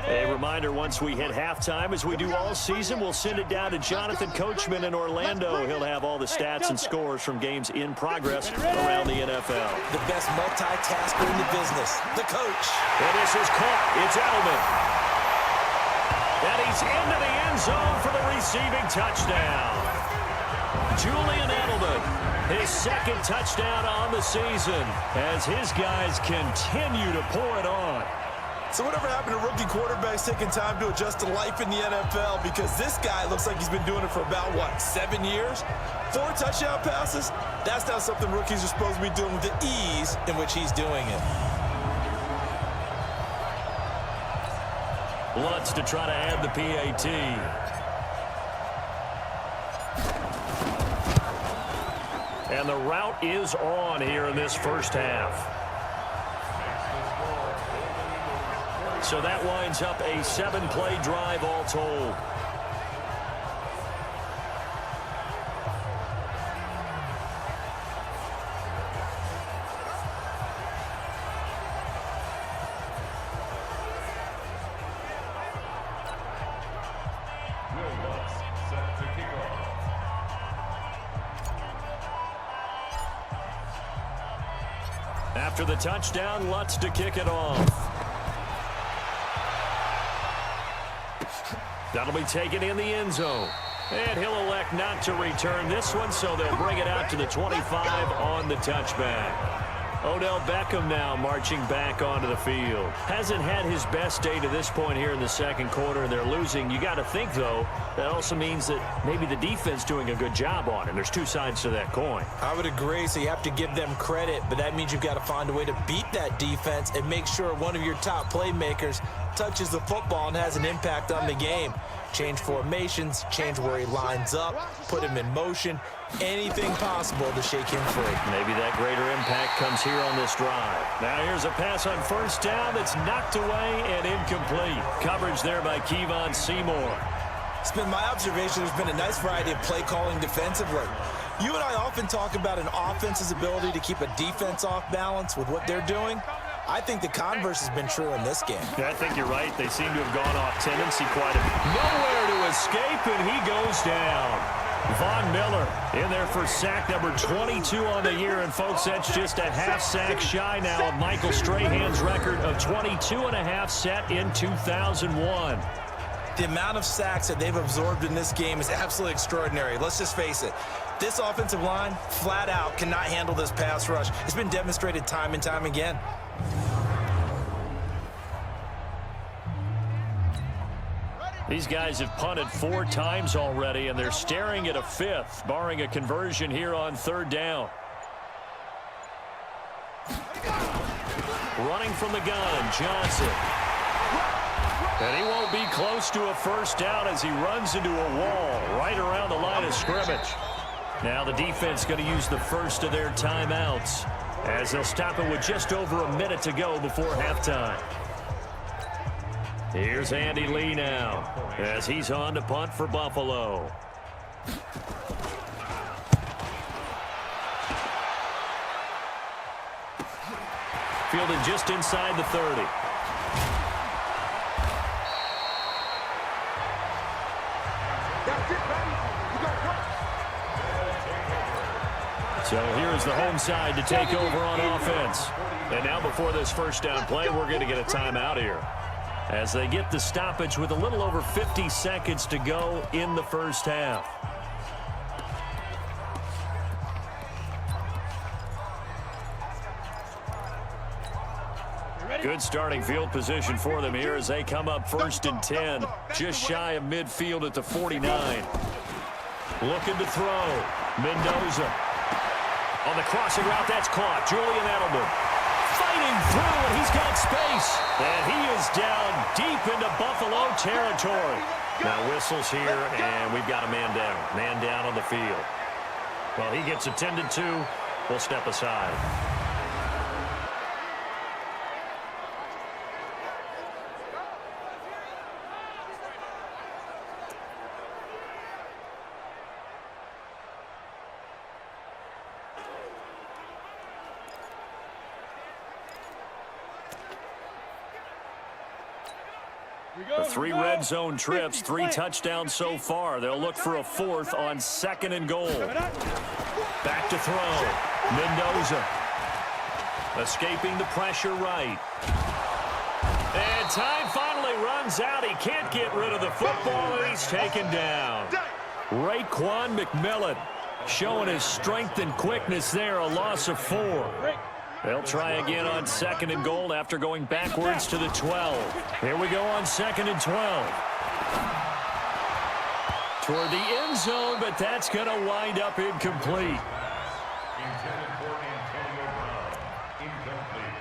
A reminder, once we hit halftime, as we do all season, we'll send it down to Jonathan Coachman in Orlando. He'll have all the stats and scores from games in progress around the NFL. The best multitasker in the business, the coach. And this is caught. It's Edelman. And he's into the end zone for the receiving touchdown. Julian Edelman, his 2nd touchdown on the season as his guys continue to pour it on. So whatever happened to rookie quarterbacks taking time to adjust to life in the NFL? Because this guy looks like he's been doing it for about, 7 years? 4 touchdown passes? That's not something rookies are supposed to be doing with the ease in which he's doing it. Lutz to try to add the PAT. And the route is on here in this first half. So that winds up a 7-play drive all told. After the touchdown, Lutz to kick it off. That'll be taken in the end zone. And he'll elect not to return this one, so they'll bring it out to the 25 on the touchback. Odell Beckham now marching back onto the field. Hasn't had his best day to this point here in the second quarter, and they're losing. You got to think, though, that also means that maybe the defense doing a good job on it. There's two sides to that coin. I would agree, so you have to give them credit, but that means you've got to find a way to beat that defense and make sure one of your top playmakers touches the football and has an impact on the game. Change formations, change where he lines up, put him in motion, anything possible to shake him free. Maybe that greater impact comes here on this drive. Now here's a pass on first down that's knocked away and incomplete. Coverage there by Kevon Seymour. It's been my observation there's been a nice variety of play calling defensively. You and I often talk about an offense's ability to keep a defense off balance with what they're doing. I think the converse has been true in this game. Yeah, I think you're right. They seem to have gone off tendency quite a bit. Nowhere to escape, and he goes down. Von Miller in there for sack number 22 on the year. And, folks, that's just a half sack shy now of Michael Strahan's record of 22.5 set in 2001. The amount of sacks that they've absorbed in this game is absolutely extraordinary. Let's just face it. This offensive line, flat out, cannot handle this pass rush. It's been demonstrated time and time again. These guys have punted 4 times already, and they're staring at a 5th, barring a conversion here on 3rd down. Running from the gun, Johnson. And he won't be close to a first down as he runs into a wall right around the line of scrimmage. Now the defense going to use the first of their timeouts as they'll stop it with just over a minute to go before halftime. Here's Andy Lee now as he's on to punt for Buffalo. Fielded just inside the 30. So here's the home side to take over on offense. And now before this first down play, we're going to get a timeout here as they get the stoppage with a little over 50 seconds to go in the first half. Good starting field position for them here as they come up 1st and 10, just shy of midfield at the 49. Looking to throw. Mendoza. On the crossing route, that's caught. Julian Edelman fighting through, and he's got space. And he is down deep into Buffalo territory. Now whistles here, and we've got a man down. Man down on the field. Well, he gets attended to. We'll step aside. The 3 red zone trips, 3 touchdowns so far. They'll look for a 4th on 2nd and goal. Back to throw. Mendoza. Escaping the pressure right. And time finally runs out. He can't get rid of the football, and he's taken down. Raekwon McMillan showing his strength and quickness there. A loss of 4. They'll try again on 2nd and goal after going backwards to the 12. Here we go on 2nd and 12. Toward the end zone, but that's going to wind up incomplete. Intended for Antonio Brown. Incomplete.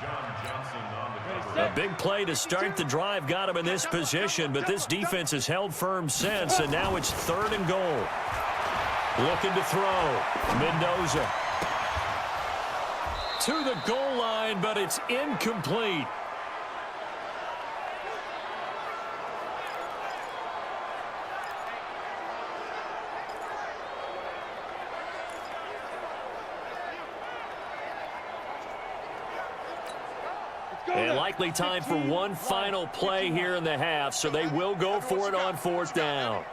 John Johnson on the cover. A big play to start the drive got him in this position, but this defense has held firm since, and now it's 3rd and goal. Looking to throw. Mendoza. To the goal line, but it's incomplete. And likely time for one final play here in the half, so they will go for it on 4th down.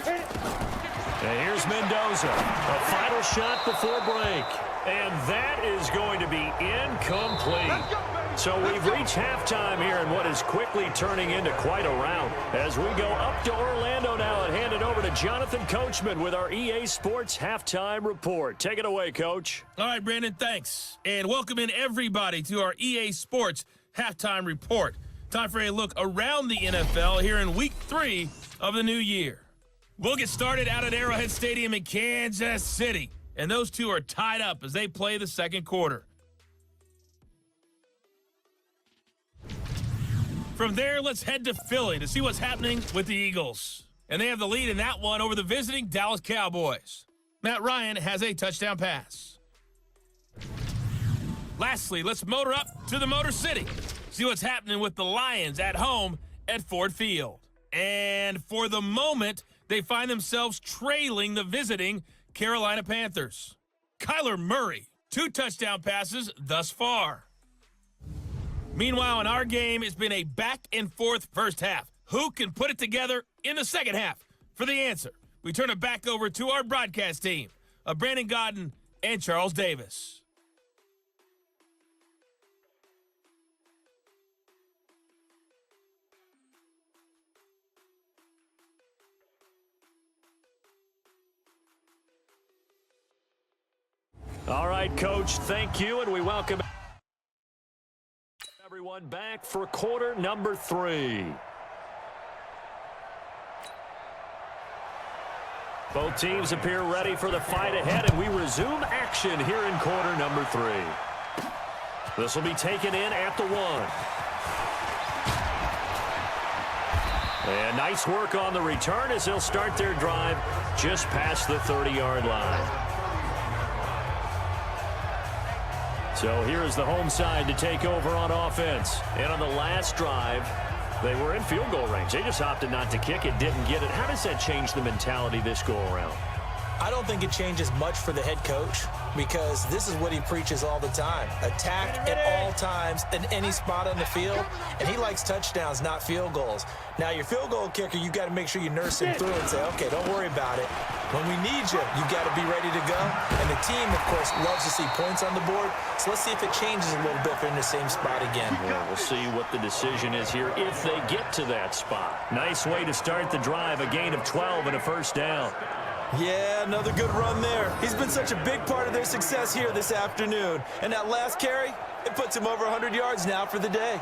And here's Mendoza. A final shot before break. And that is going to be incomplete. So we've reached halftime here in what is quickly turning into quite a rout. As we go up to Orlando now and hand it over to Jonathan Coachman with our EA Sports Halftime Report. Take it away, Coach. All right, Brandon, thanks. And welcome in everybody to our EA Sports Halftime Report. Time for a look around the NFL here in Week 3 of the new year. We'll get started out at Arrowhead Stadium in Kansas City. And those two are tied up as they play the 2nd quarter. From there, let's head to Philly to see what's happening with the Eagles. And they have the lead in that one over the visiting Dallas Cowboys. Matt Ryan has a touchdown pass. Lastly, let's motor up to the Motor City. See what's happening with the Lions at home at Ford Field. And for the moment, they find themselves trailing the visiting Carolina Panthers. Kyler Murray, 2 touchdown passes thus far. Meanwhile, in our game, it's been a back-and-forth first half. Who can put it together in the second half? For the answer, we turn it back over to our broadcast team of Brandon Godden and Charles Davis. All right, Coach, thank you, and we welcome everyone back for quarter number 3. Both teams appear ready for the fight ahead, and we resume action here in quarter number 3. This will be taken in at the 1. And nice work on the return as they'll start their drive just past the 30-yard line. So here is the home side to take over on offense. And on the last drive, they were in field goal range. They just opted not to kick it, didn't get it. How does that change the mentality this go-around? I don't think it changes much for the head coach because this is what he preaches all the time. Attack at all times in any spot on the field, and he likes touchdowns, not field goals. Now, your field goal kicker, you got to make sure you nurse him through and say, okay, don't worry about it. When we need you, you got to be ready to go. And the team, of course, loves to see points on the board. So let's see if it changes a little bit if they're in the same spot again. Well, we'll see what the decision is here if they get to that spot. Nice way to start the drive, a gain of 12 and a first down. Yeah, another good run there. He's been such a big part of their success here this afternoon. And that last carry, it puts him over 100 yards now for the day.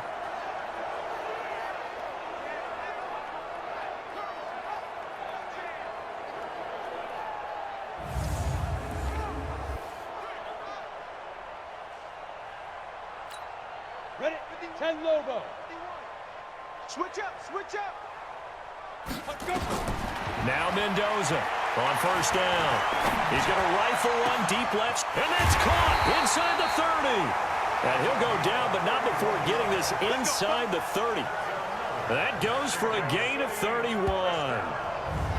Ready? 10 Lobo. Switch up, switch up. Let's go. Now Mendoza on first down. He's going to rifle one deep left, and that's caught inside the 30. And he'll go down, but not before getting this inside the 30. That goes for a gain of 31.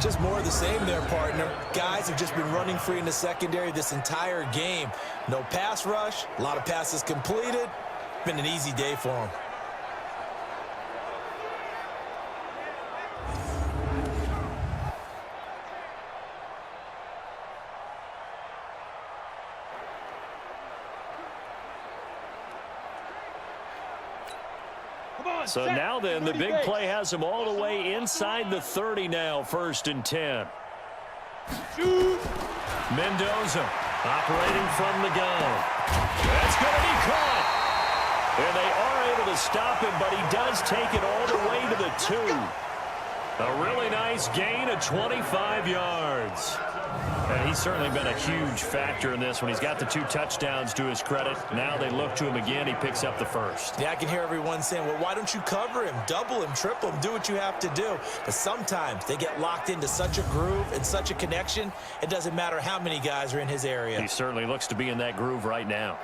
Just more of the same there, partner. Guys have just been running free in the secondary this entire game. No pass rush, a lot of passes completed. Been an easy day for them. So now then, the big play has him all the way inside the 30 now, 1st and 10. Mendoza Operating from the gun. That's going to be caught. And they are able to stop him, but he does take it all the way to the 2. A really nice gain of 25 yards. And he's certainly been a huge factor in this when he's got the 2 touchdowns to his credit. Now they look to him again. He picks up the first. Yeah, I can hear everyone saying, well, why don't you cover him, double him, triple him, do what you have to do. But sometimes they get locked into such a groove and such a connection, it doesn't matter how many guys are in his area. He certainly looks to be in that groove right now.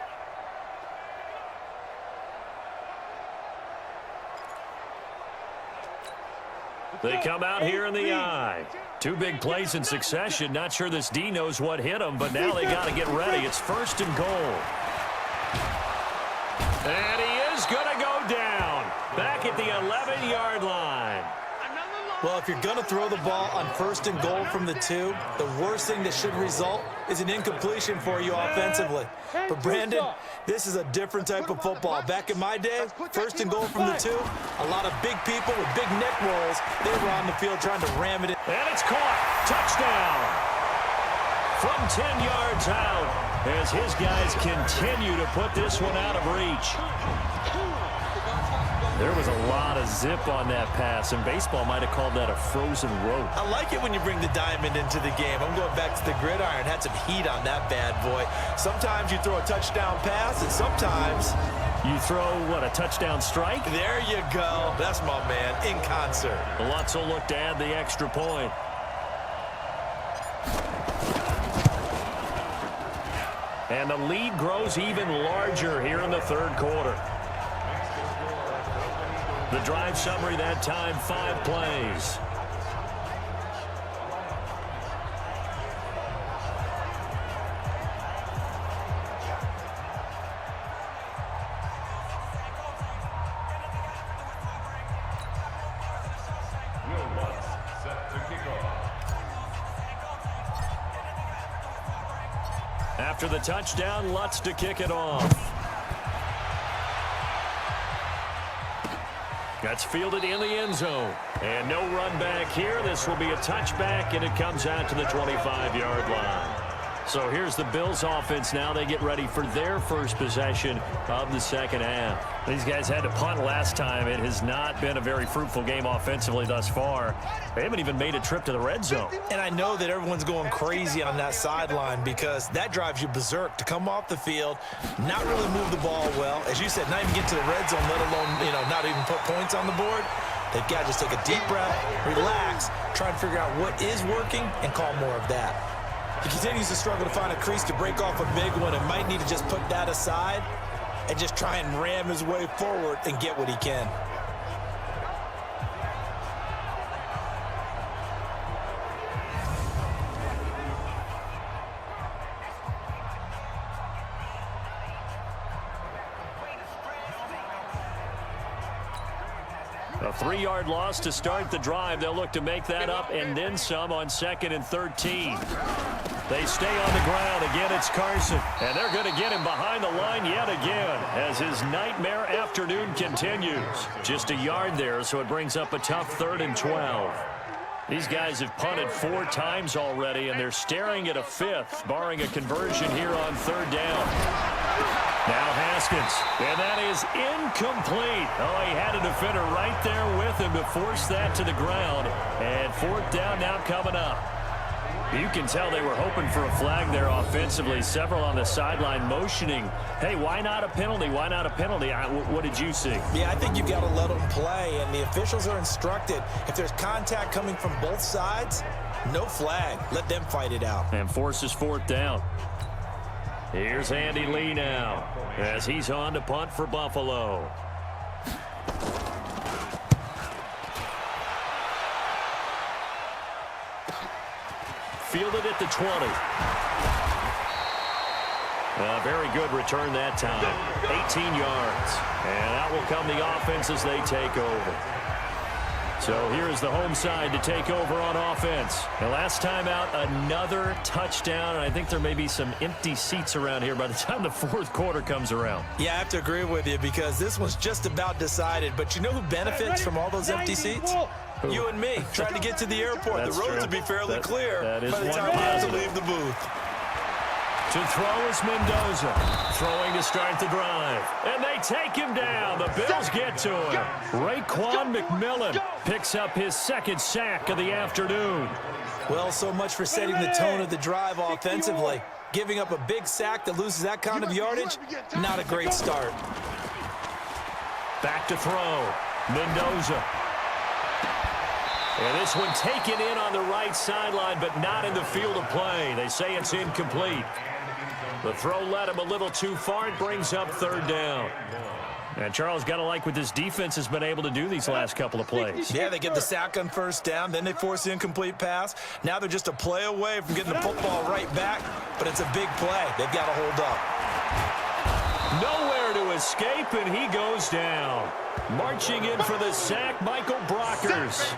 They come out here in the I. 2 big plays in succession. Not sure this D knows what hit him, but now they got to get ready. It's 1st and goal. And he is going to go down. Back at the 11-yard line. Well, if you're going to throw the ball on 1st and goal from the 2, the worst thing that should result is an incompletion for you offensively. But, Brandon, this is a different type of football. Back in my day, 1st and goal from the 2, a lot of big people with big neck rolls, they were on the field trying to ram it in. And it's caught. Touchdown. From 10 yards out as his guys continue to put this one out of reach. There was a lot of zip on that pass, and baseball might have called that a frozen rope. I like it when you bring the diamond into the game. I'm going back to the gridiron. Had some heat on that bad boy. Sometimes you throw a touchdown pass, and sometimes you throw, what, a touchdown strike? There you go. That's my man, in concert. Lutz will look to add the extra point. And the lead grows even larger here in the 3rd quarter. The drive summary that time, 5 plays. Will Lutz set to kick off. After the touchdown, Lutz to kick it off. That's fielded in the end zone. And no run back here. This will be a touchback, and it comes out to the 25-yard line. So here's the Bills offense now. They get ready for their first possession of the 2nd half. These guys had to punt last time. It has not been a very fruitful game offensively thus far. They haven't even made a trip to the red zone. And I know that everyone's going crazy on that sideline because that drives you berserk to come off the field, not really move the ball well. As you said, not even get to the red zone, let alone, not even put points on the board. They've got to just take a deep breath, relax, try and figure out what is working, and call more of that. He continues to struggle to find a crease to break off a big one and might need to just put that aside and just try and ram his way forward and get what he can. A 3-yard loss to start the drive. They'll look to make that up and then some on 2nd and 13. They stay on the ground. Again, it's Carson. And they're going to get him behind the line yet again as his nightmare afternoon continues. Just a yard there, so it brings up a tough 3rd and 12. These guys have punted 4 times already, and they're staring at a 5th, barring a conversion here on 3rd down. Now Haskins, and that is incomplete. Oh, he had a defender right there with him to force that to the ground. And 4th down now coming up. You can tell they were hoping for a flag there offensively. Several on the sideline motioning, hey, why not a penalty? Why not a penalty? What did you see? Yeah, I think you've got to let them play, and the officials are instructed. If there's contact coming from both sides, no flag. Let them fight it out. And forces 4th down. Here's Andy Lee now as he's on to punt for Buffalo. Fielded at the 20. Very good return that time. 18 yards. And out will come the offense as they take over. So here's the home side to take over on offense. The last time out, another touchdown, and I think there may be some empty seats around here by the time the 4th quarter comes around. Yeah, I have to agree with you because this one's just about decided. But you know who benefits from all those empty seats? You and me, trying to get to the airport. That's the roads true. will be fairly clear that is by the one time we have to positive. leave the booth. To throw is Mendoza. Throwing to start the drive. And they take him down. The Bills get to him. Raekwon McMillan picks up his second sack of the afternoon. Well, so much for setting the tone of the drive offensively. Giving up a big sack that loses that kind of yardage, not a great start. Back to throw. Mendoza. And this one taken in on the right sideline, but not in the field of play. They say it's incomplete. The throw led him a little too far. It brings up third down. And Charles, got to like what this defense has been able to do these last couple of plays. Yeah, they get the sack on first down, then they force the incomplete pass. Now they're just a play away from getting the football right back, but it's a big play. They've got to hold up. Nowhere to escape, and he goes down. Marching in for the sack, Michael Brockers.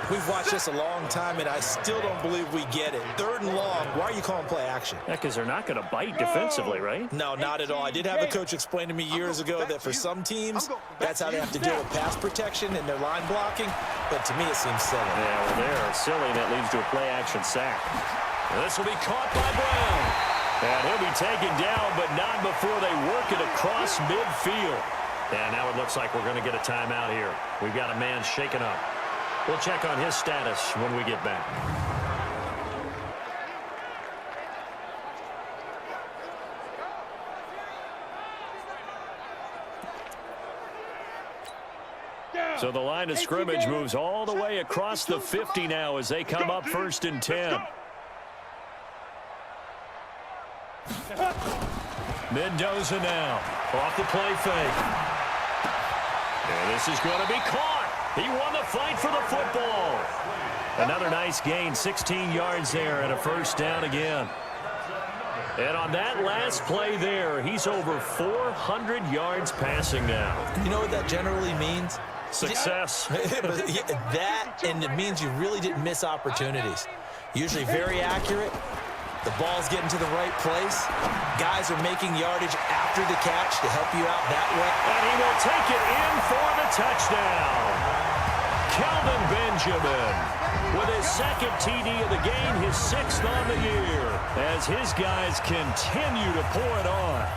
We've watched this a long time, and I still don't believe we get it. Third and long, why are you calling play action? Yeah, because they're not going to bite defensively, right? No, not at all. I did have a coach explain to me years ago that for some teams, that's how they have to deal with pass protection and their line blocking, but to me it seems silly. Yeah, well, they're silly, and that leads to a play-action sack. And this will be caught by Brown. And he'll be taken down, but not before they work it across midfield. And now it looks like we're going to get a timeout here. We've got a man shaken up. We'll check on his status when we get back. So the line of scrimmage moves all the way across the 50 now as they come up 1st and 10. Mendoza now off the play fake. And this is going to be caught. He won the fight for the football. Another nice gain, 16 yards there and a first down again. And on that last play there, he's over 400 yards passing now. You know what that generally means? Success. That, and it means you really didn't miss opportunities. Usually very accurate. The ball's getting to the right place. Guys are making yardage after the catch to help you out that way. And he will take it in for the touchdown. Kelvin Benjamin with his second TD of the game, his 6th on the year, as his guys continue to pour it on.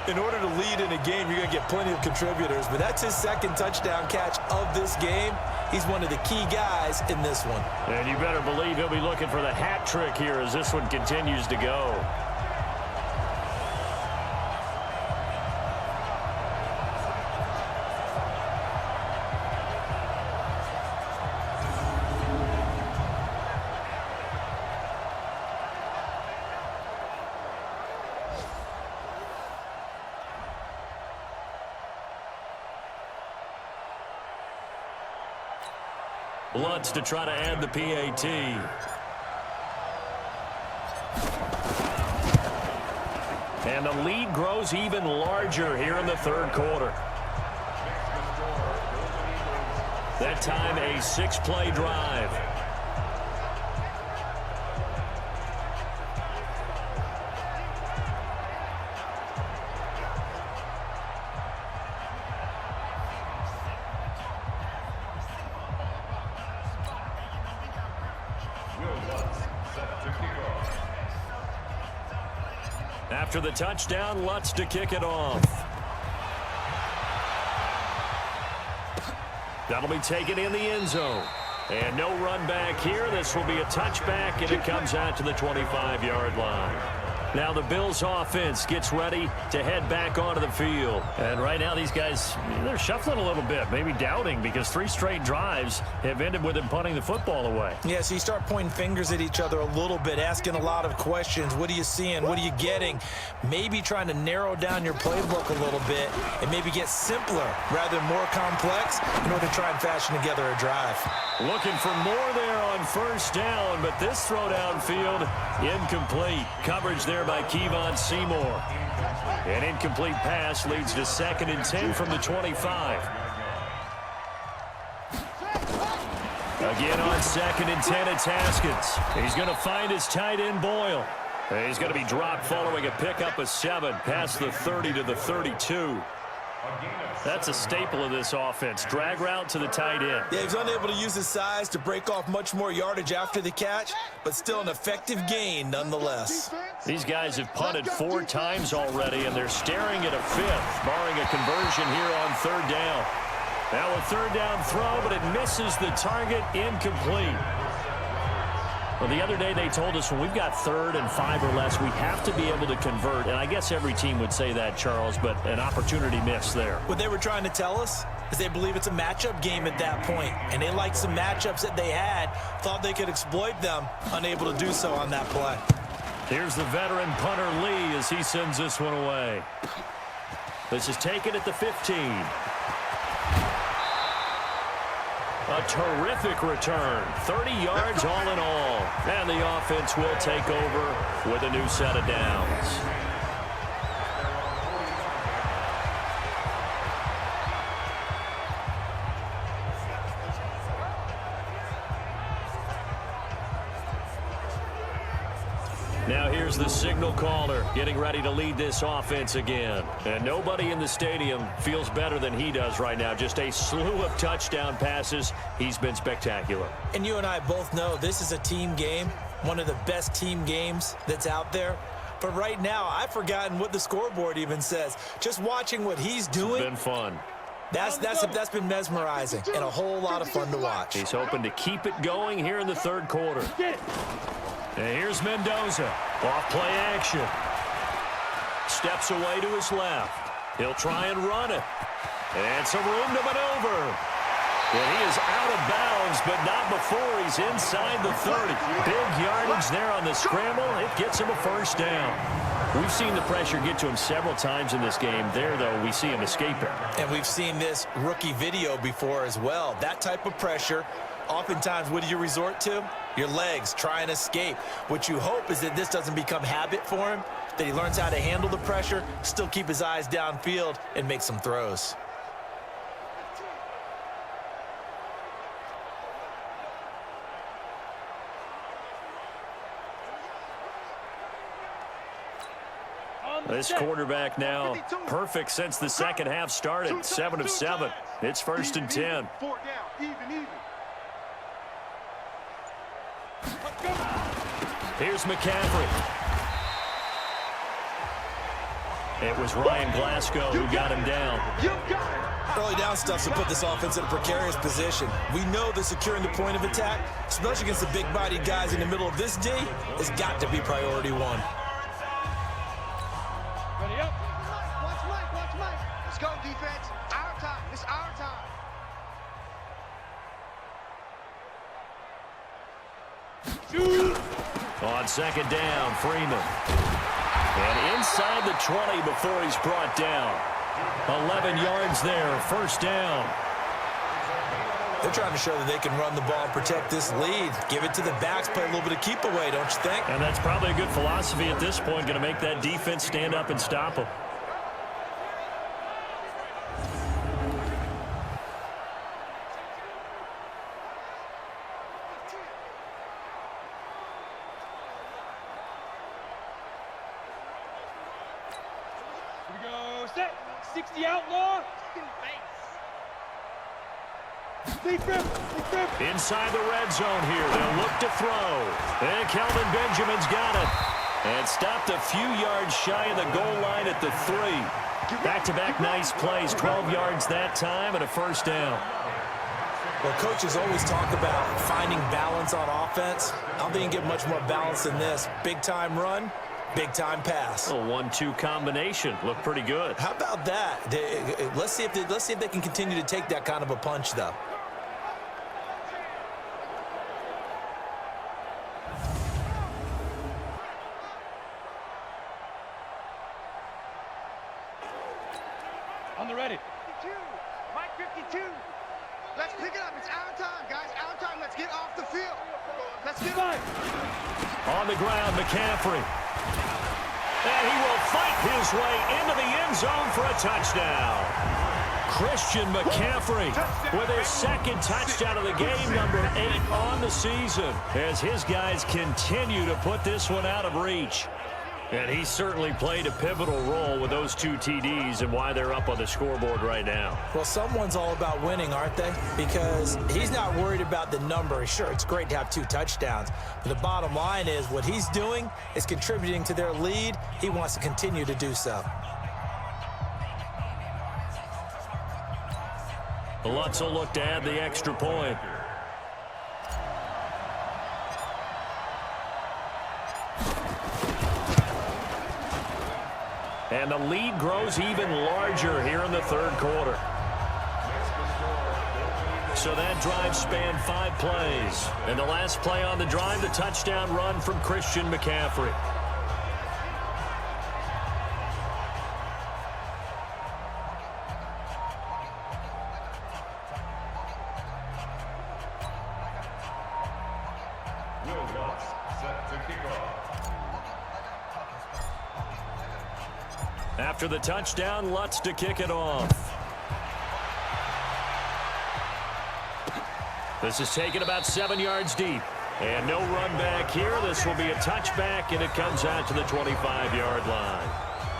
In order to lead in a game, you're going to get plenty of contributors, but that's his second touchdown catch of this game. He's one of the key guys in this one. And you better believe he'll be looking for the hat trick here as this one continues to go. Lutz to try to add the PAT. And the lead grows even larger here in the third quarter. That time a 6-play drive. After the touchdown, Lutz to kick it off. That'll be taken in the end zone. And no run back here. This will be a touchback, and it comes out to the 25-yard line. Now the Bills offense gets ready to head back onto the field. And right now these guys, they're shuffling a little bit, maybe doubting, because 3 straight drives have ended with them punting the football away. Yeah, so you start pointing fingers at each other a little bit, asking a lot of questions. What are you seeing? What are you getting? Maybe trying to narrow down your playbook a little bit and maybe get simpler rather than more complex in order to try and fashion together a drive. Looking for more there on first down, but this throw downfield incomplete. Coverage there by Kevon Seymour. An incomplete pass leads to 2nd and 10 from the 25. Again on 2nd and 10, it's Haskins. He's going to find his tight end Boyle. He's going to be dropped following a pickup of 7 past the 30 to the 32. That's a staple of this offense. Drag route to the tight end. Yeah, he's unable to use his size to break off much more yardage after the catch, but still an effective gain nonetheless. These guys have punted 4 times already, and they're staring at a 5th, barring a conversion here on 3rd down. Now a 3rd down throw, but it misses the target, incomplete. Well, the other day they told us when we've got 3rd and 5 or less, we have to be able to convert. And I guess every team would say that, Charles, but an opportunity missed there. What they were trying to tell us is they believe it's a matchup game at that point, and they liked some matchups that they had, thought they could exploit them, unable to do so on that play. Here's the veteran punter Lee as he sends this one away. This is taken at the 15. A terrific return. 30 yards all in all. And the offense will take over with a new set of downs. Now here's the signal caller getting ready to lead this offense again. And nobody in the stadium feels better than he does right now. Just a slew of touchdown passes. He's been spectacular. And you and I both know this is a team game, one of the best team games that's out there. But right now, I've forgotten what the scoreboard even says. Just watching what he's doing. It's been fun. That's been mesmerizing and a whole lot of fun to watch. He's hoping to keep it going here in the 3rd quarter. And here's Mendoza. Off play action. Steps away to his left. He'll try and run it. And some room to maneuver. And he is out of bounds, but not before he's inside the 30. Big yardage there on the scramble. It gets him a 1st down. We've seen the pressure get to him several times in this game. There, though, we see him escape it. And we've seen this rookie video before as well. That type of pressure, oftentimes, what do you resort to? Your legs, try and escape. What you hope is that this doesn't become habit for him, that he learns how to handle the pressure, still keep his eyes downfield, and make some throws. This quarterback now perfect since the 2nd half started. 7 of 7. It's 1st and 10. 4 down, even. Here's McCaffrey. It was Ryan Glasgow who got him down. Early down stuff to put this offense in a precarious position. We know that securing the point of attack, especially against the big-bodied guys in the middle of this D, has got to be priority 1. Ready up. Watch Mike. Let's go, defense. Our time. It's our time. On 2nd down, Freeman. And inside the 20 before he's brought down. 11 yards there, 1st down. They're trying to show that they can run the ball, protect this lead, give it to the backs, play a little bit of keep away, don't you think? And that's probably a good philosophy at this point, going to make that defense stand up and stop them. Here we go. Set. 60 outlaw. Inside the red zone here. They'll look to throw. And Kelvin Benjamin's got it. And stopped a few yards shy of the goal line at the 3. Back-to-back nice plays. 12 yards that time and a 1st down. Well, coaches always talk about finding balance on offense. I don't think you can get much more balance than this. Big-time run, big-time pass. A 1-2 combination. Looked pretty good. How about that? Let's see if they can continue to take that kind of a punch, though. On the ready. 52. Mike 52. Let's pick it up. It's our time, guys. Our time. Let's get off the field. Let's get on. On the ground, McCaffrey. And he will fight his way into the end zone for a touchdown. Christian McCaffrey with his 2nd touchdown of the game, number 8 on the season, as his guys continue to put this one out of reach. And he certainly played a pivotal role with those 2 TDs and why they're up on the scoreboard right now. Well, someone's all about winning, aren't they? Because he's not worried about the number. Sure, it's great to have 2 touchdowns. But the bottom line is what he's doing is contributing to their lead. He wants to continue to do so. Lutz will look to add the extra point. And the lead grows even larger here in the third quarter. So that drive spanned 5 plays. And the last play on the drive, the touchdown run from Christian McCaffrey. Will Lutz set to kick off. After the touchdown, Lutz to kick it off. This is taken about 7 yards deep. And no run back here. This will be a touchback, and it comes out to the 25-yard line.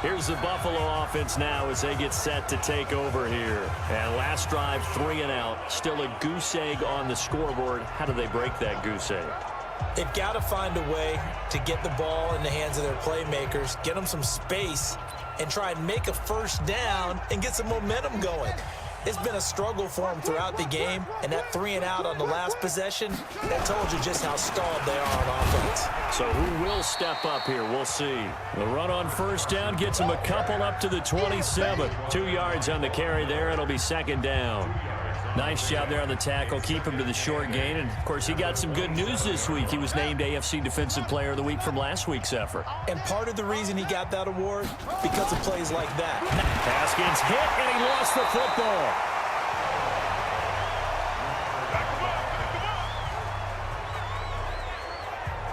Here's the Buffalo offense now as they get set to take over here. And last drive, 3 and out. Still a goose egg on the scoreboard. How do they break that goose egg? They've got to find a way to get the ball in the hands of their playmakers, get them some space, and try and make a first down and get some momentum going. It's been a struggle for them throughout the game, and that 3 and out on the last possession, that told you just how stalled they are on offense. So who will step up here? We'll see. The run on first down gets them a couple up to the 27. 2 yards on the carry there. It'll be second down. Nice job there on the tackle. Keep him to the short gain. And, of course, he got some good news this week. He was named AFC Defensive Player of the Week from last week's effort. And part of the reason he got that award, because of plays like that. Haskins hit, and he lost the football.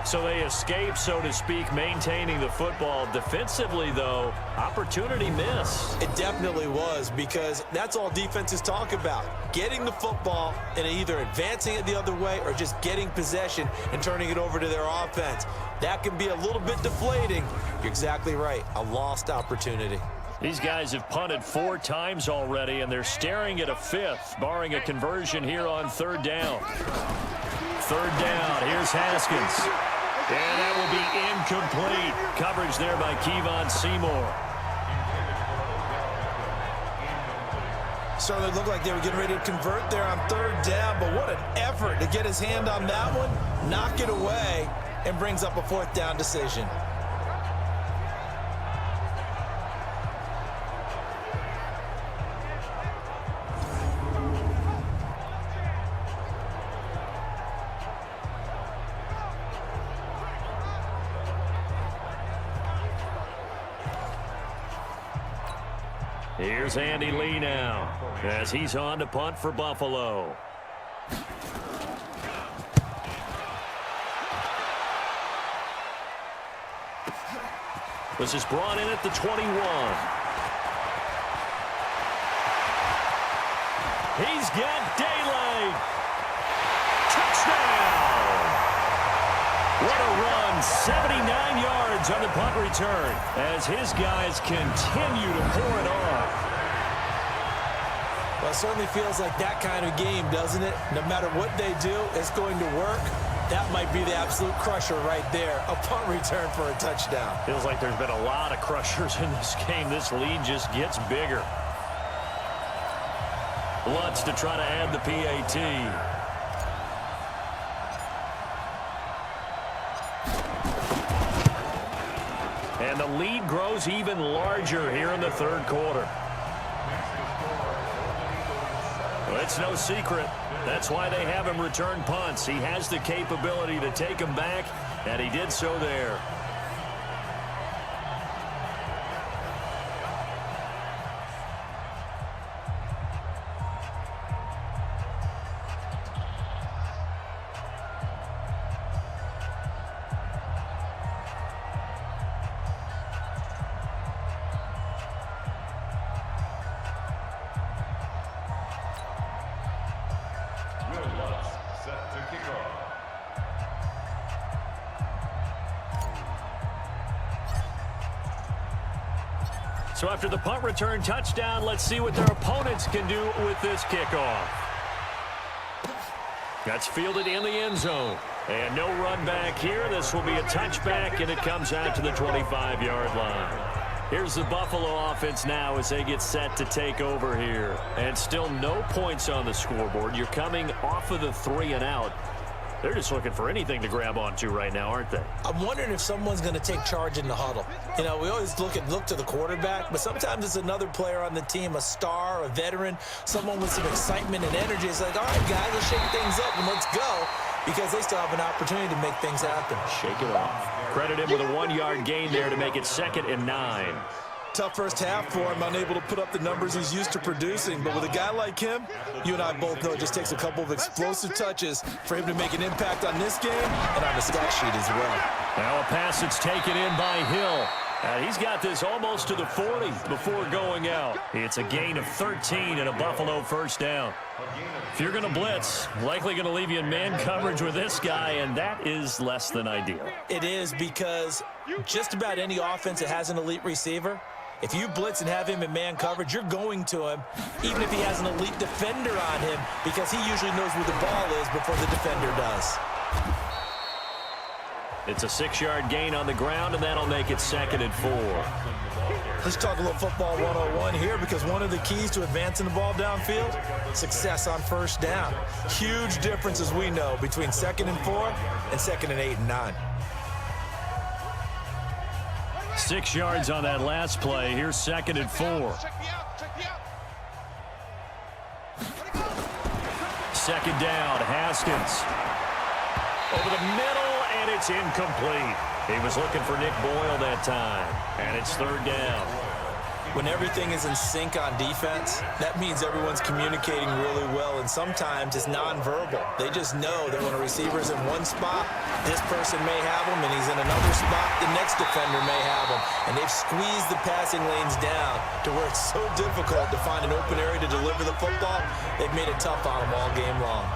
So they escape, so to speak, maintaining the football. Defensively, though, opportunity miss. It definitely was, because that's all defenses talk about. Getting the football and either advancing it the other way or just getting possession and turning it over to their offense. That can be a little bit deflating. You're exactly right. A lost opportunity. These guys have punted 4 times already, and they're staring at a 5th, barring a conversion here on third down. Third down, here's Haskins. And that will be incomplete. Coverage there by Kevon Seymour. Certainly looked like they were getting ready to convert there on third down, but what an effort to get his hand on that one, knock it away, and brings up a 4th down decision. Here's Andy Lee now as he's on to punt for Buffalo. This is brought in at the 21. He's got daylight. Touchdown! What a run. 79 yards on the punt return as his guys continue to pour it on. Well, it certainly feels like that kind of game, doesn't it? No matter what they do, it's going to work. That might be the absolute crusher right there. A punt return for a touchdown. Feels like there's been a lot of crushers in this game. This lead just gets bigger. Lutz to try to add the PAT. And the lead grows even larger here in the third quarter. Well, it's no secret. That's why they have him return punts. He has the capability to take them back, and he did so there. So after the punt return touchdown, let's see what their opponents can do with this kickoff. That's fielded in the end zone. And no run back here. This will be a touchback, and it comes out to the 25-yard line. Here's the Buffalo offense now as they get set to take over here. And still no points on the scoreboard. You're coming off of the 3 and out. They're just looking for anything to grab onto right now, aren't they? I'm wondering if someone's going to take charge in the huddle. You know, we always look to the quarterback, but sometimes it's another player on the team, a star, a veteran, someone with some excitement and energy. It's like, all right, guys, let's shake things up and let's go, because they still have an opportunity to make things happen. Shake it off. Credit him with a 1-yard gain there to make it 2nd and 9. Tough first half for him, unable to put up the numbers he's used to producing. But with a guy like him, you and I both know it just takes a couple of explosive touches for him to make an impact on this game and on the stat sheet as well. Now a pass that's taken in by Hill. He's got this almost to the 40 before going out. It's a gain of 13 and a Buffalo first down. If you're going to blitz, likely going to leave you in man coverage with this guy, and that is less than ideal. It is, because just about any offense that has an elite receiver, if you blitz and have him in man coverage, you're going to him, even if he has an elite defender on him, because he usually knows where the ball is before the defender does. It's a 6-yard gain on the ground, and that'll make it 2nd and 4. Let's talk a little football 101 here, because one of the keys to advancing the ball downfield, success on first down. Huge difference, as we know, between 2nd and 4 and 2nd and 8 and 9. 6 yards on that last play. Here's 2nd and 4. Second down, Haskins. Over the middle, and it's incomplete. He was looking for Nick Boyle that time, and it's 3rd down. When everything is in sync on defense, that means everyone's communicating really well, and sometimes it's nonverbal. They just know that when a receiver's in one spot, this person may have him, and he's in another spot, the next defender may have him. And they've squeezed the passing lanes down to where it's so difficult to find an open area to deliver the football. They've made it tough on them all game long.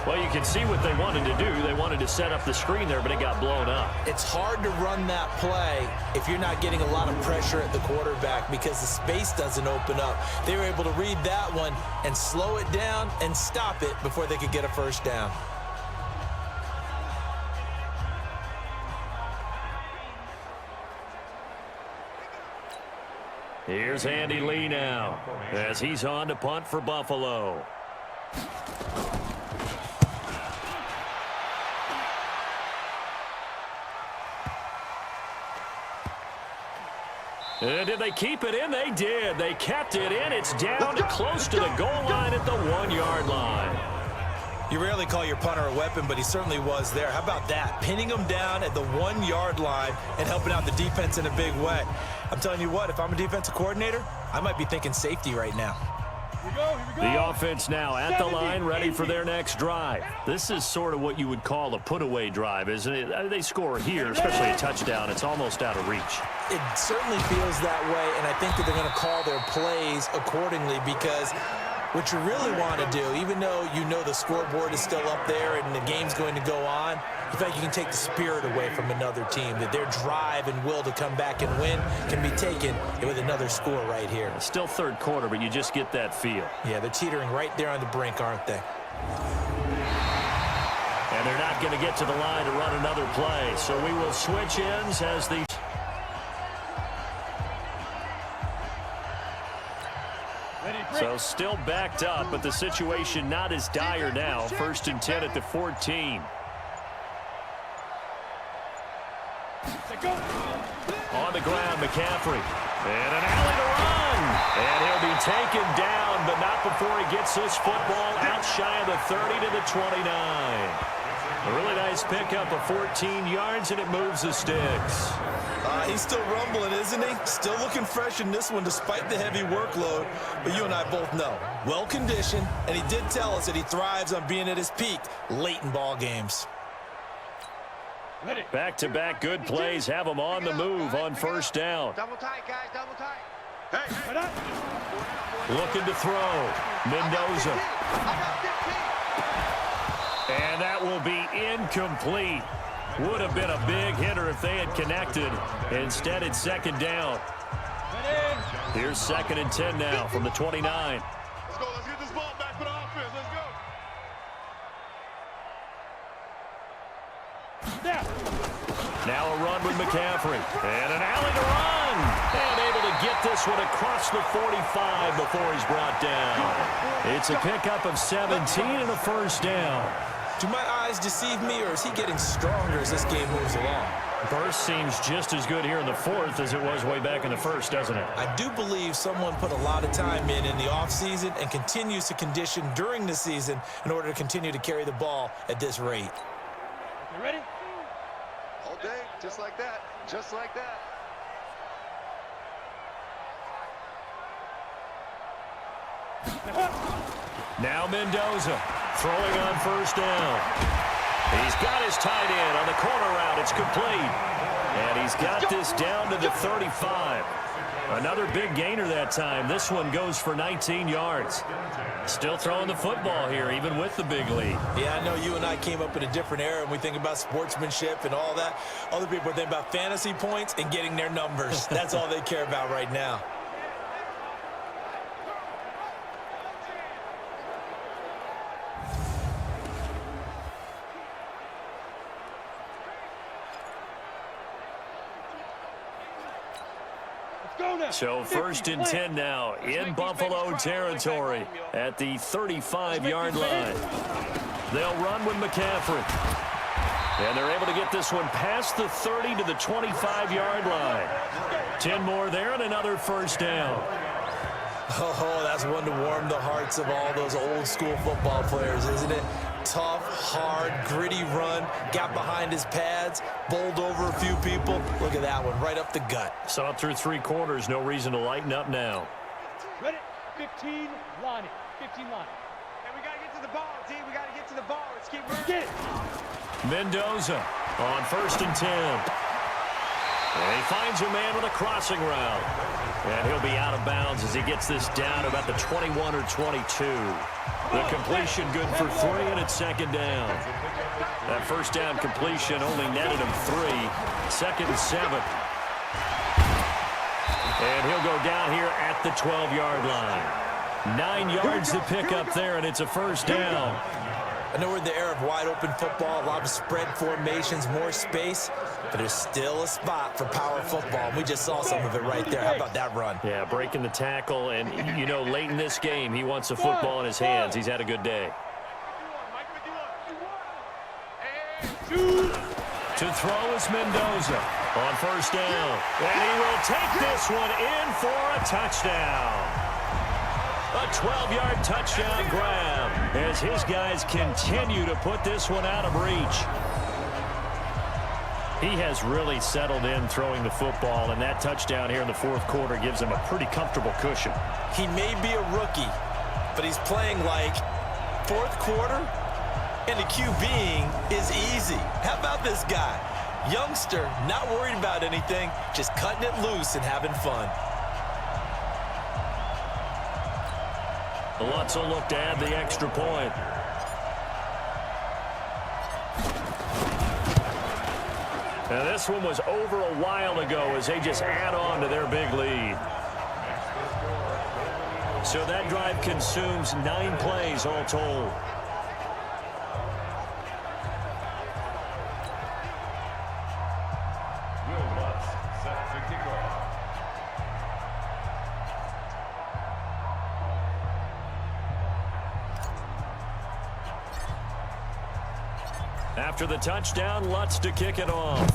Well, you can see what they wanted to do. They wanted to set up the screen there, but it got blown up. It's hard to run that play if you're not getting a lot of pressure at the quarterback, because the space doesn't open up. They were able to read that one and slow it down and stop it before they could get a first down. Here's Andy Lee now as he's on to punt for Buffalo. Did they keep it in? They did. They kept it in. It's down to close to the goal line at the 1-yard line. You rarely call your punter a weapon, but he certainly was there. How about that? Pinning him down at the 1-yard line and helping out the defense in a big way. I'm telling you what, if I'm a defensive coordinator, I might be thinking safety right now. The offense now at the line, ready for their next drive. This is sort of what you would call a put-away drive, isn't it? They score here, especially a touchdown. It's almost out of reach. It certainly feels that way, and I think that they're going to call their plays accordingly, because what you really want to do, even though you know the scoreboard is still up there and the game's going to go on, in fact, you can take the spirit away from another team, that their drive and will to come back and win can be taken with another score right here. It's still 3rd quarter, but you just get that feel. Yeah, they're teetering right there on the brink, aren't they? And they're not going to get to the line to run another play, so we will switch ends as the... So still backed up, but the situation not as dire now. 1st and 10 at the 14. On the ground, McCaffrey. And an alley to run. And he'll be taken down, but not before he gets this football out shy of the 30 to the 29. A really nice pickup of 14 yards, and it moves the sticks. He's still rumbling, isn't he? Still looking fresh in this one despite the heavy workload. But you and I both know, well-conditioned, and he did tell us that he thrives on being at his peak late in ball games. Back-to-back good plays have him on the move on 1st down. Double tight, guys, double tight. Hey, looking to throw. Mendoza. And that will be incomplete. Would have been a big hitter if they had connected. Instead, it's 2nd down. Here's 2nd and 10 now from the 29. Let's go. Let's get this ball back for the offense. Let's go. Now a run with McCaffrey. And an alley to run. And able to get this one across the 45 before he's brought down. It's a pickup of 17 and a first down. Do my eyes deceive me, or is he getting stronger as this game moves along? Burst seems just as good here in the 4th as it was way back in the 1st, doesn't it? I do believe someone put a lot of time in the offseason and continues to condition during the season in order to continue to carry the ball at this rate. You ready? All day, just like that. Just like that. Now Mendoza throwing on first down. He's got his tight end on the corner route. It's complete. And he's got this down to the 35. Another big gainer that time. This one goes for 19 yards. Still throwing the football here, even with the big lead. Yeah, I know you and I came up in a different era, and we think about sportsmanship and all that. Other people think about fantasy points and getting their numbers. That's all they care about right now. So 1st and 10 now in Buffalo territory at the 35-yard line. They'll run with McCaffrey. And they're able to get this one past the 30 to the 25-yard line. 10 more there and another first down. Oh, that's one to warm the hearts of all those old school football players, isn't it? Tough, hard, gritty run, got behind his pads, bowled over a few people. Look at that one, right up the gut. Saw it through 3 quarters, no reason to lighten up now. Ready? 15, line it. 15 line. And we got to get to the ball, D. We got to get to the ball. Let's keep moving. Get it. Mendoza on 1st and 10. And he finds a man with a crossing route. And he'll be out of bounds as he gets this down about the 21 or 22. The completion good for 3, and it's 2nd down. That first down completion only netted him 3. 2nd and 7. And he'll go down here at the 12-yard line. 9 yards to pick up there, and it's a first down. I know we're in the era of wide-open football, a lot of spread formations, more space, but there's still a spot for power football. We just saw some of it right there. How about that run? Yeah, breaking the tackle, and, you know, late in this game, he wants the football in his hands. He's had a good day. To throw is Mendoza on first down. And he will take this one in for a touchdown. A 12-yard touchdown grab as his guys continue to put this one out of reach. He has really settled in throwing the football, and that touchdown here in the 4th quarter gives him a pretty comfortable cushion. He may be a rookie, but he's playing like 4th quarter, and the QBing is easy. How about this guy? Youngster, not worried about anything, just cutting it loose and having fun. Lutz will look to add the extra point. Now this one was over a while ago as they just add on to their big lead. So that drive consumes 9 plays all told. Will Lutz set to kick off. After the touchdown, Lutz to kick it off.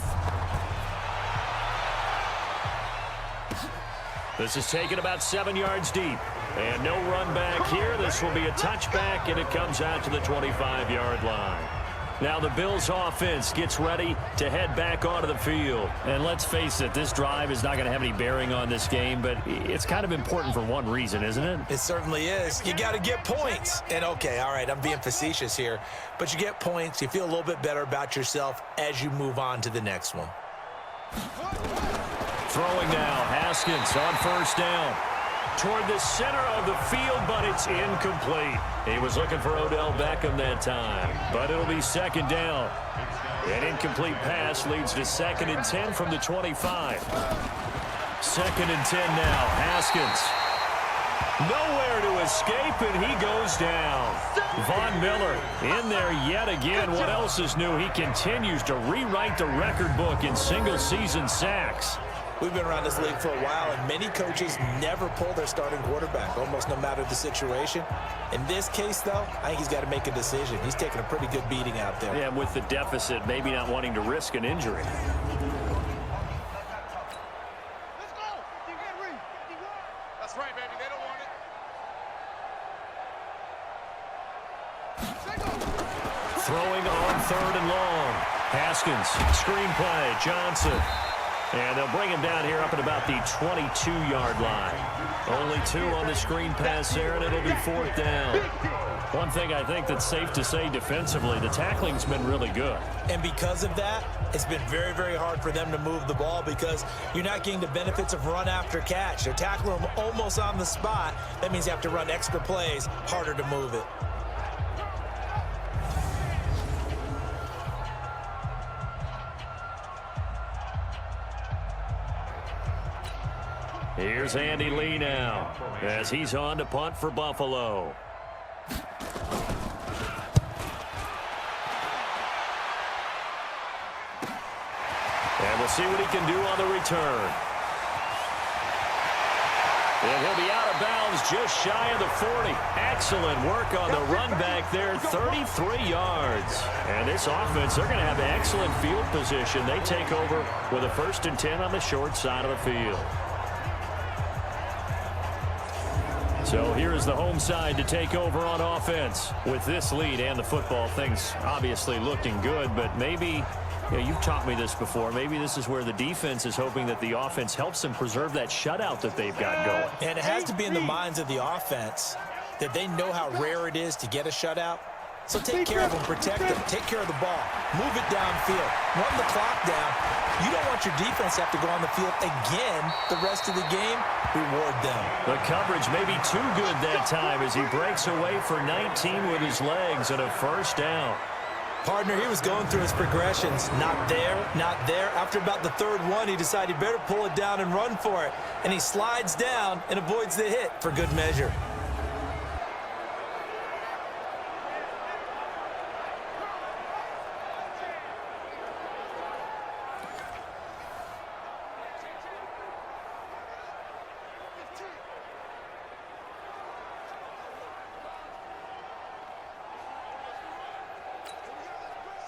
This is taken about 7 yards deep. And no run back here. This will be a touchback, and it comes out to the 25-yard line. Now the Bills offense gets ready to head back onto the field. And let's face it, this drive is not going to have any bearing on this game, but it's kind of important for one reason, isn't it? It certainly is. You got to get points. And okay, all right, I'm being facetious here, but you get points. You feel a little bit better about yourself as you move on to the next one. Throwing now, Haskins on first down. Toward the center of the field, but it's incomplete. He was looking for Odell Beckham that time, but it'll be 2nd down. An incomplete pass leads to 2nd and 10 from the 25. 2nd and 10 now. Haskins. Nowhere to escape, and he goes down. Von Miller in there yet again. What else is new? He continues to rewrite the record book in single-season sacks. We've been around this league for a while, and many coaches never pull their starting quarterback, almost no matter the situation. In this case, though, I think he's got to make a decision. He's taking a pretty good beating out there. Yeah, with the deficit, maybe not wanting to risk an injury. That's right, baby. They don't want it. Throwing on 3rd and long. Haskins, screen play, Johnson. And they'll bring him down here up at about the 22-yard line. Only 2 on the screen pass there, and it'll be 4th down. One thing I think that's safe to say defensively, the tackling's been really good. And because of that, it's been very, very hard for them to move the ball because you're not getting the benefits of run after catch. They're tackling them almost on the spot. That means you have to run extra plays, harder to move it. Here's Andy Lee now as he's on to punt for Buffalo. And we'll see what he can do on the return. And he'll be out of bounds just shy of the 40. Excellent work on the run back there, 33 yards. And this offense, they're going to have excellent field position. They take over with a 1st and 10 on the short side of the field. So here is the home side to take over on offense. With this lead and the football, things obviously looking good, but maybe, you've taught me this before, maybe this is where the defense is hoping that the offense helps them preserve that shutout that they've got going. And it has to be in the minds of the offense that they know how rare it is to get a shutout. So take care of them, protect them, take care of the ball, move it downfield, run the clock down. You don't want your defense to have to go on the field again the rest of the game. Reward them. The coverage may be too good that time as he breaks away for 19 with his legs and a 1st down. Partner, he was going through his progressions. Not there, not there. After about the 3rd one, he decided he better pull it down and run for it. And he slides down and avoids the hit for good measure.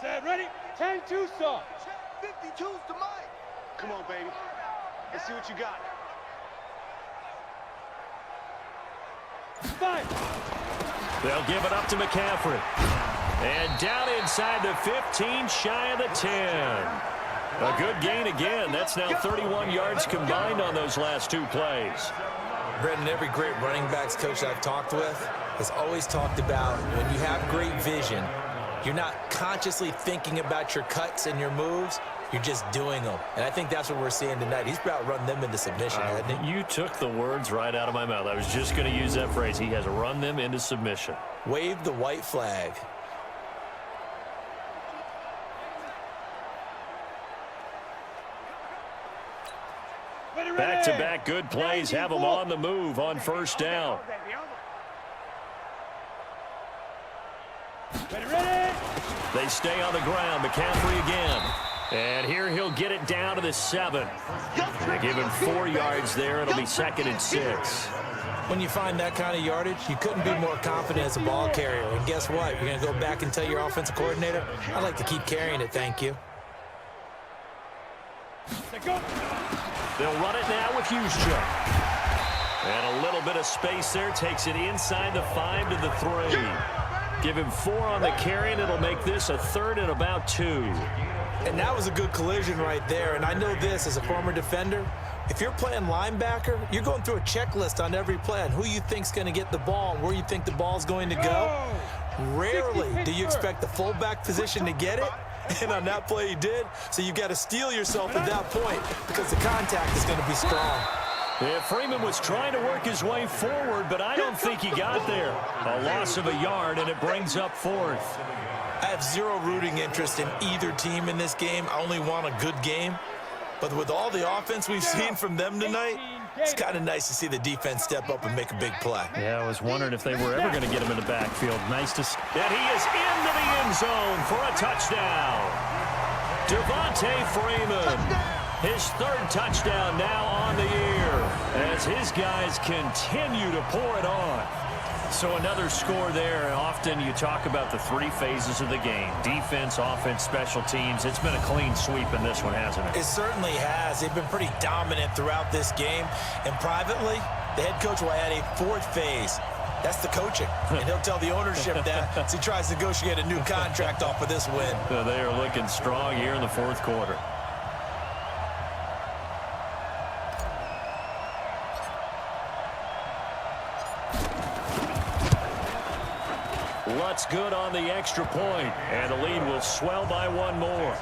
Set, ready? 10 Tucson. 52's to Mike. Come on, baby. Let's see what you got. 5. They'll give it up to McCaffrey. And down inside the 15, shy of the 10. A good gain again. That's now 31 yards combined on those last 2 plays. Brendan, every great running backs coach I've talked with has always talked about when you have great vision, you're not consciously thinking about your cuts and your moves. You're just doing them. And I think that's what we're seeing tonight. He's about run them into submission, hasn't he? You took the words right out of my mouth. I was just going to use that phrase. He has run them into submission. Wave the white flag. Back-to-back good plays have them on the move on 1st down. Ready? They stay on the ground. McCaffrey again. And here he'll get it down to the 7. They give him 4 yards there. It'll be 2nd and 6. When you find that kind of yardage, you couldn't be more confident as a ball carrier. And guess what? You're going to go back and tell your offensive coordinator, I'd like to keep carrying it, thank you. They'll run it now with Juszczyk. And a little bit of space there. Takes it inside the 5 to the 3. Give him 4 on the carry, and it'll make this a 3rd and about 2. And that was a good collision right there. And I know this as a former defender. If you're playing linebacker, you're going through a checklist on every play on who you think's going to get the ball and where you think the ball's going to go. Rarely do you expect the fullback position to get it. And on that play he did. So you've got to steel yourself at that point because the contact is going to be strong. Yeah, Freeman was trying to work his way forward, but I don't think he got there. A loss of a yard, and it brings up 4th. I have zero rooting interest in either team in this game. I only want a good game. But with all the offense we've seen from them tonight, it's kind of nice to see the defense step up and make a big play. Yeah, I was wondering if they were ever going to get him in the backfield. Nice to see. And he is into the end zone for a touchdown. Devontae Freeman, his third touchdown now on the year as his guys continue to pour it on. So another score there. Often you talk about the three phases of the game: defense, offense, special teams. It's been a clean sweep in this one, hasn't it? It certainly has. They've been pretty dominant throughout this game. And privately, the head coach will add a fourth phase. That's the coaching. And he'll tell the ownership that as he tries to negotiate a new contract off of this win. So they are looking strong here in the fourth quarter. Lutz good on the extra point, and the lead will swell by one more.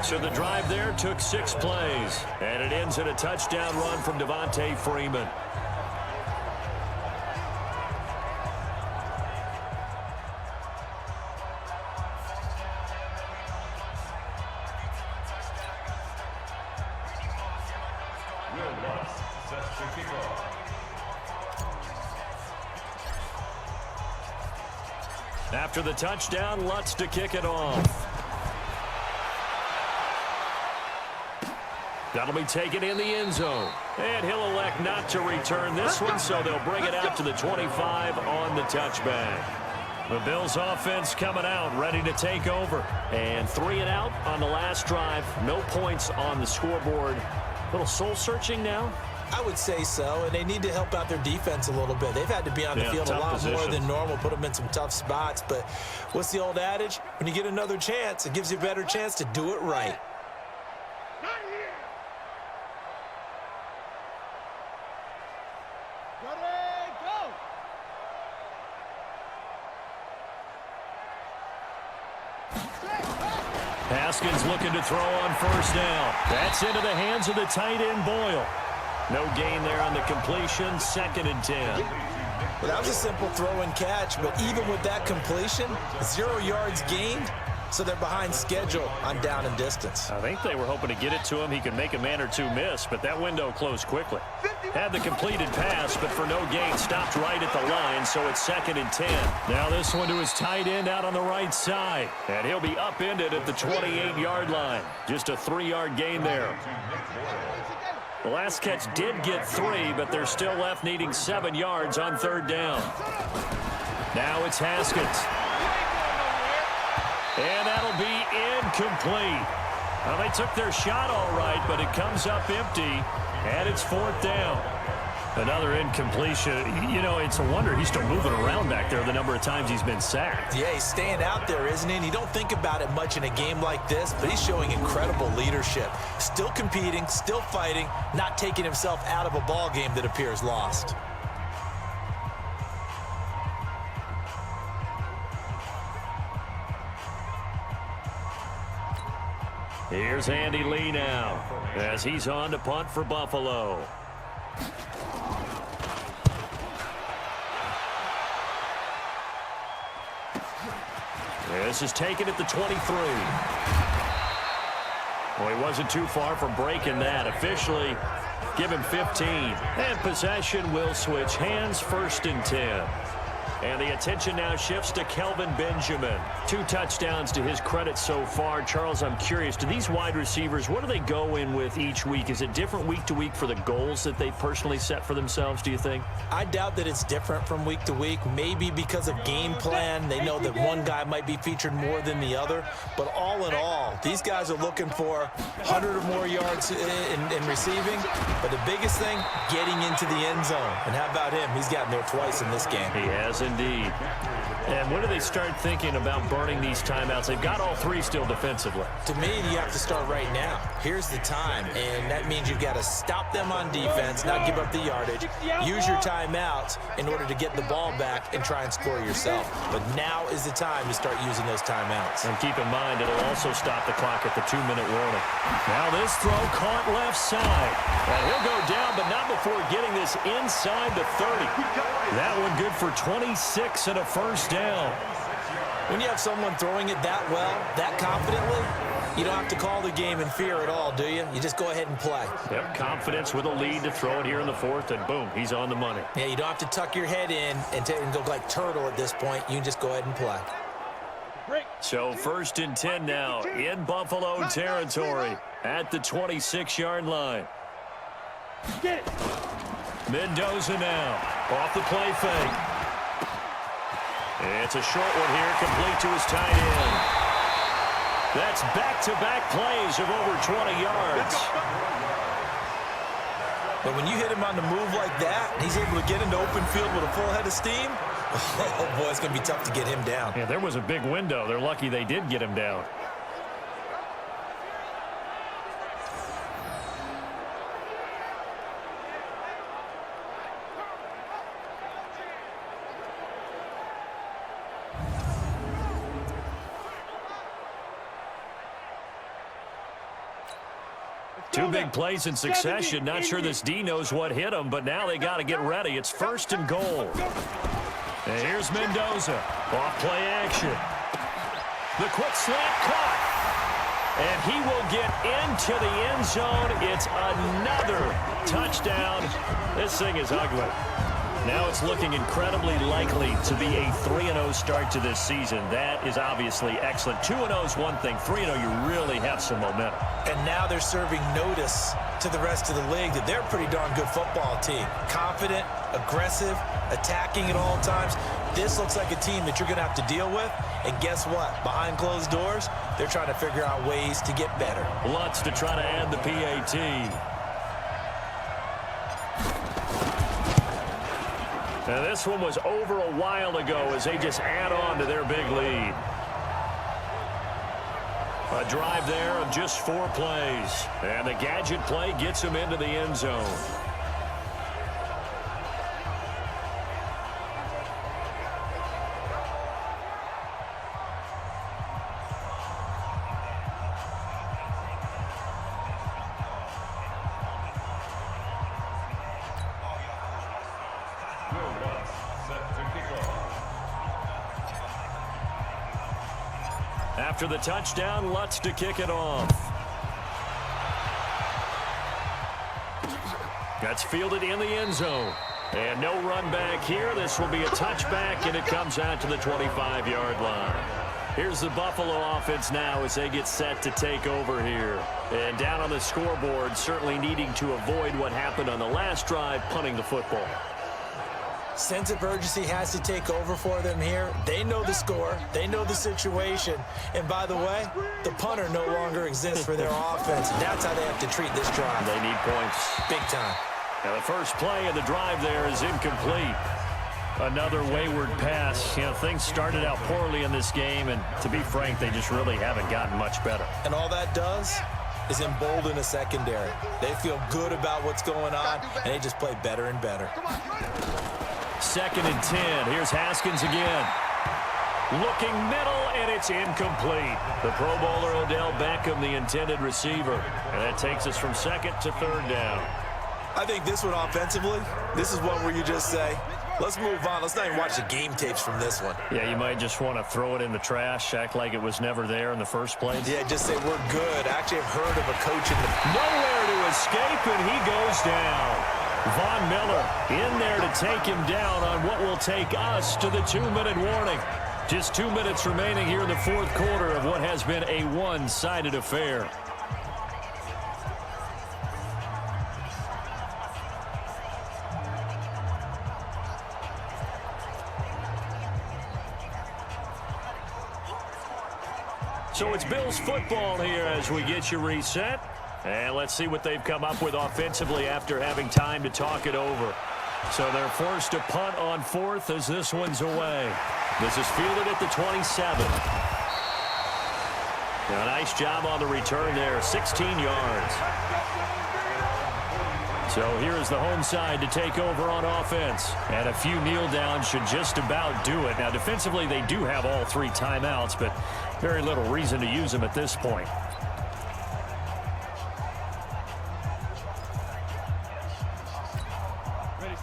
So the drive there took 6 plays, and it ends in a touchdown run from Devontae Freeman. After the touchdown, Lutz to kick it off. That'll be taken in the end zone. And he'll elect not to return this one, so they'll bring it out to the 25 on the touchback. The Bills offense coming out, ready to take over. And 3 and out on the last drive. No points on the scoreboard. A little soul-searching now. I would say so, and they need to help out their defense a little bit. They've had to be on the field a lot more than normal, put them in some tough spots. But what's the old adage? When you get another chance, it gives you a better chance to do it right. Haskins looking to throw on first down. That's into the hands of the tight end, Boyle. No gain there on the completion, 2nd and 10. Well, that was a simple throw and catch, but even with that completion, 0 yards gained, so they're behind schedule on down and distance. I think they were hoping to get it to him. He could make a man or two miss, but that window closed quickly. Had the completed pass, but for no gain, stopped right at the line, so it's 2nd and 10. Now this one to his tight end out on the right side, and he'll be upended at the 28-yard line. Just a 3-yard gain there. The last catch did get 3, but they're still left needing 7 yards on 3rd down. Now it's Haskins. And that'll be incomplete. Well, they took their shot all right, but it comes up empty, and it's 4th down. Another incompletion. You know, it's a wonder he's still moving around back there the number of times he's been sacked. Yeah, he's staying out there, isn't he? And you don't think about it much in a game like this, but he's showing incredible leadership. Still competing, still fighting, not taking himself out of a ball game that appears lost. Here's Andy Lee now as he's on to punt for Buffalo. This is taken at the 23. Well, he wasn't too far from breaking that. Officially, give him 15. And possession will switch hands, 1st and 10. And the attention now shifts to Kelvin Benjamin. 2 touchdowns to his credit so far. Charles, I'm curious, do these wide receivers, what do they go in with each week? Is it different week to week for the goals that they personally set for themselves, do you think? I doubt that it's different from week to week. Maybe because of game plan, they know that one guy might be featured more than the other. But all in all, these guys are looking for 100 or more yards in receiving. But the biggest thing, getting into the end zone. And how about him? He's gotten there twice in this game. He has indeed. And when do they start thinking about burning these timeouts? They've got all 3 still defensively. To me, you have to start right now. Here's the time, and that means you've got to stop them on defense, not give up the yardage, use your timeouts in order to get the ball back and try and score yourself. But now is the time to start using those timeouts. And keep in mind, it'll also stop the clock at the 2-minute warning. Now this throw caught left side. And he'll go down, but not before getting this inside the 30. That one good for 26 and a 1st down. When you have someone throwing it that well, that confidently, You don't have to call the game in fear at all, do you? You just go ahead and play. Yep, confidence with a lead to throw it here in the fourth, and boom, he's on the money. Yeah, you don't have to tuck your head in and look like turtle at this point. You can just go ahead and play. So 1st and 10 now in Buffalo territory at the 26-yard line. Get it. Mendoza now off the play fake. It's a short one here, complete to his tight end. That's back-to-back plays of over 20 yards. But when you hit him on the move like that, and he's able to get into open field with a full head of steam, oh boy, it's going to be tough to get him down. Yeah, there was a big window. They're lucky they did get him down. Two big plays in succession. Not sure this D knows what hit him, but now they got to get ready. It's 1st and goal. And here's Mendoza. Off play action. The quick slant caught. And he will get into the end zone. It's another touchdown. This thing is ugly. Now it's looking incredibly likely to be a 3-0 start to this season. That is obviously excellent. 2-0 is one thing. 3-0, you really have some momentum. And now they're serving notice to the rest of the league that they're a pretty darn good football team. Confident, aggressive, attacking at all times. This looks like a team that you're going to have to deal with. And guess what? Behind closed doors, they're trying to figure out ways to get better. Lutz to try to add the PAT. Now this one was over a while ago as they just add on to their big lead. A drive there of just 4 plays. And the gadget play gets him into the end zone. After the touchdown, Lutz to kick it off. That's fielded in the end zone. And no run back here. This will be a touchback, and it comes out to the 25-yard line. Here's the Buffalo offense now as they get set to take over here. And down on the scoreboard, certainly needing to avoid what happened on the last drive, punting the football. Sense of urgency has to take over for them here. They know the score. They know the situation. And by the way, the punter no longer exists for their offense. That's how they have to treat this drive. They need points. Big time. Now the first play of the drive there is incomplete. Another wayward pass. You know, things started out poorly in this game, and to be frank, they just really haven't gotten much better. And all that does is embolden a secondary. They feel good about what's going on, and they just play better and better. 2nd and 10. Here's Haskins again. Looking middle, and it's incomplete. The Pro Bowler Odell Beckham, the intended receiver. And that takes us from 2nd to 3rd down. I think this one offensively, this is one where you just say, let's move on. Let's not even watch the game tapes from this one. Yeah, you might just want to throw it in the trash, act like it was never there in the first place. Yeah, just say we're good. Actually, I've heard of a coach in the... Nowhere to escape, and he goes down. Von Miller in there to take him down on what will take us to the 2-minute warning. Just 2 minutes remaining here in the 4th quarter of what has been a one-sided affair. So it's Bills football here as we get you reset. And let's see what they've come up with offensively after having time to talk it over. So they're forced to punt on 4th as this one's away. This is fielded at the 27. Now, nice job on the return there, 16 yards. So here is the home side to take over on offense. And a few kneel downs should just about do it. Now, defensively, they do have all 3 timeouts, but very little reason to use them at this point.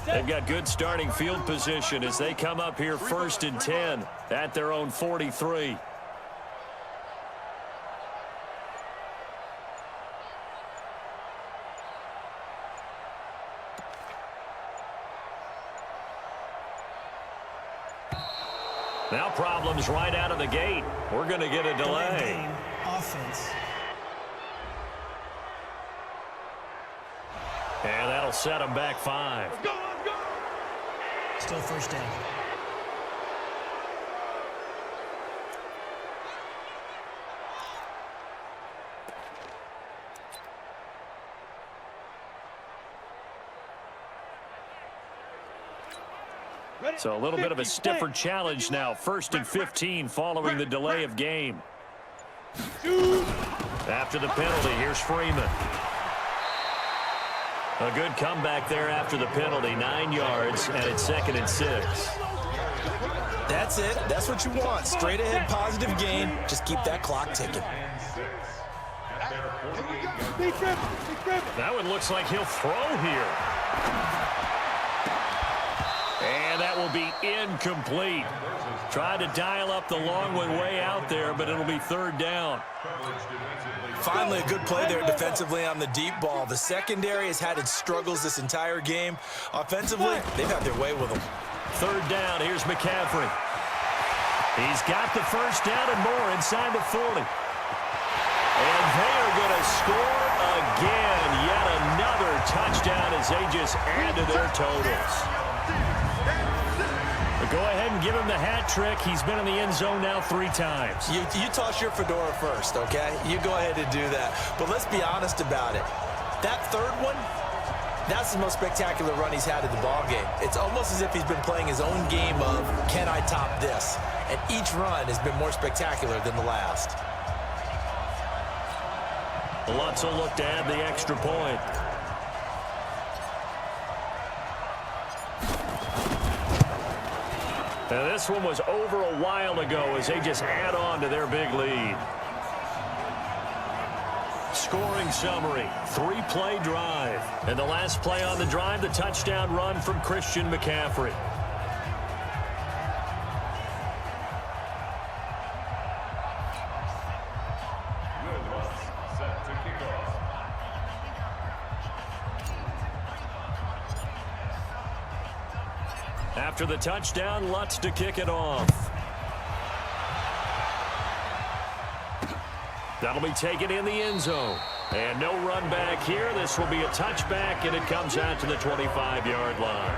They've got good starting field position as they come up here 1st and 10 at their own 43. Now problems right out of the gate. We're going to get a delay. Game, offense. And that'll set them back 5. Let's go, let's go. Still first down. So a little bit of a stiffer challenge now. 1st and 15 following the delay of game. After the penalty, here's Freeman. A good comeback there after the penalty. 9 yards, and it's 2nd and 6. That's it. That's what you want. Straight ahead, positive gain. Just keep that clock ticking. That one looks like he'll throw here. And that will be incomplete. Tried to dial up the long one way out there, but it'll be 3rd down. Finally, a good play there defensively on the deep ball. The secondary has had its struggles this entire game. Offensively, they've had their way with them. 3rd down, here's McCaffrey. He's got the 1st down and more inside the 40. And they are going to score again. Yet another touchdown as they just add to their totals. But go ahead and give him the hat trick. He's been in the end zone now 3 times. You toss your fedora first, okay? You go ahead and do that. But let's be honest about it. That 3rd one, that's the most spectacular run he's had in the ballgame. It's almost as if he's been playing his own game of, can I top this? And each run has been more spectacular than the last. Lutz will look to add the extra point. Now this one was over a while ago as they just add on to their big lead. Scoring summary, 3-play drive. And the last play on the drive, the touchdown run from Christian McCaffrey. After the touchdown, Lutz to kick it off. That'll be taken in the end zone. And no run back here. This will be a touchback, and it comes out to the 25-yard line.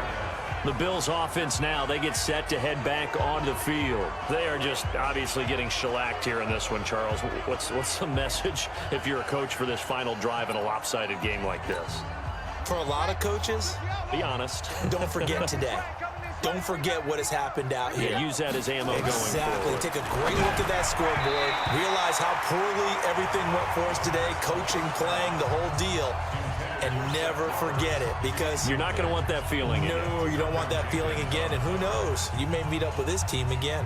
The Bills offense now, they get set to head back onto the field. They are just obviously getting shellacked here in this one, Charles. What's the message if you're a coach for this final drive in a lopsided game like this? For a lot of coaches, be honest. Don't forget today. Don't forget what has happened out here. Yeah, use that as ammo going forward. Exactly. Take a great look at that scoreboard. Realize how poorly everything went for us today. Coaching, playing, the whole deal. And never forget it, because you're not going to want that feeling again. No, you don't want that feeling again. And who knows? You may meet up with this team again.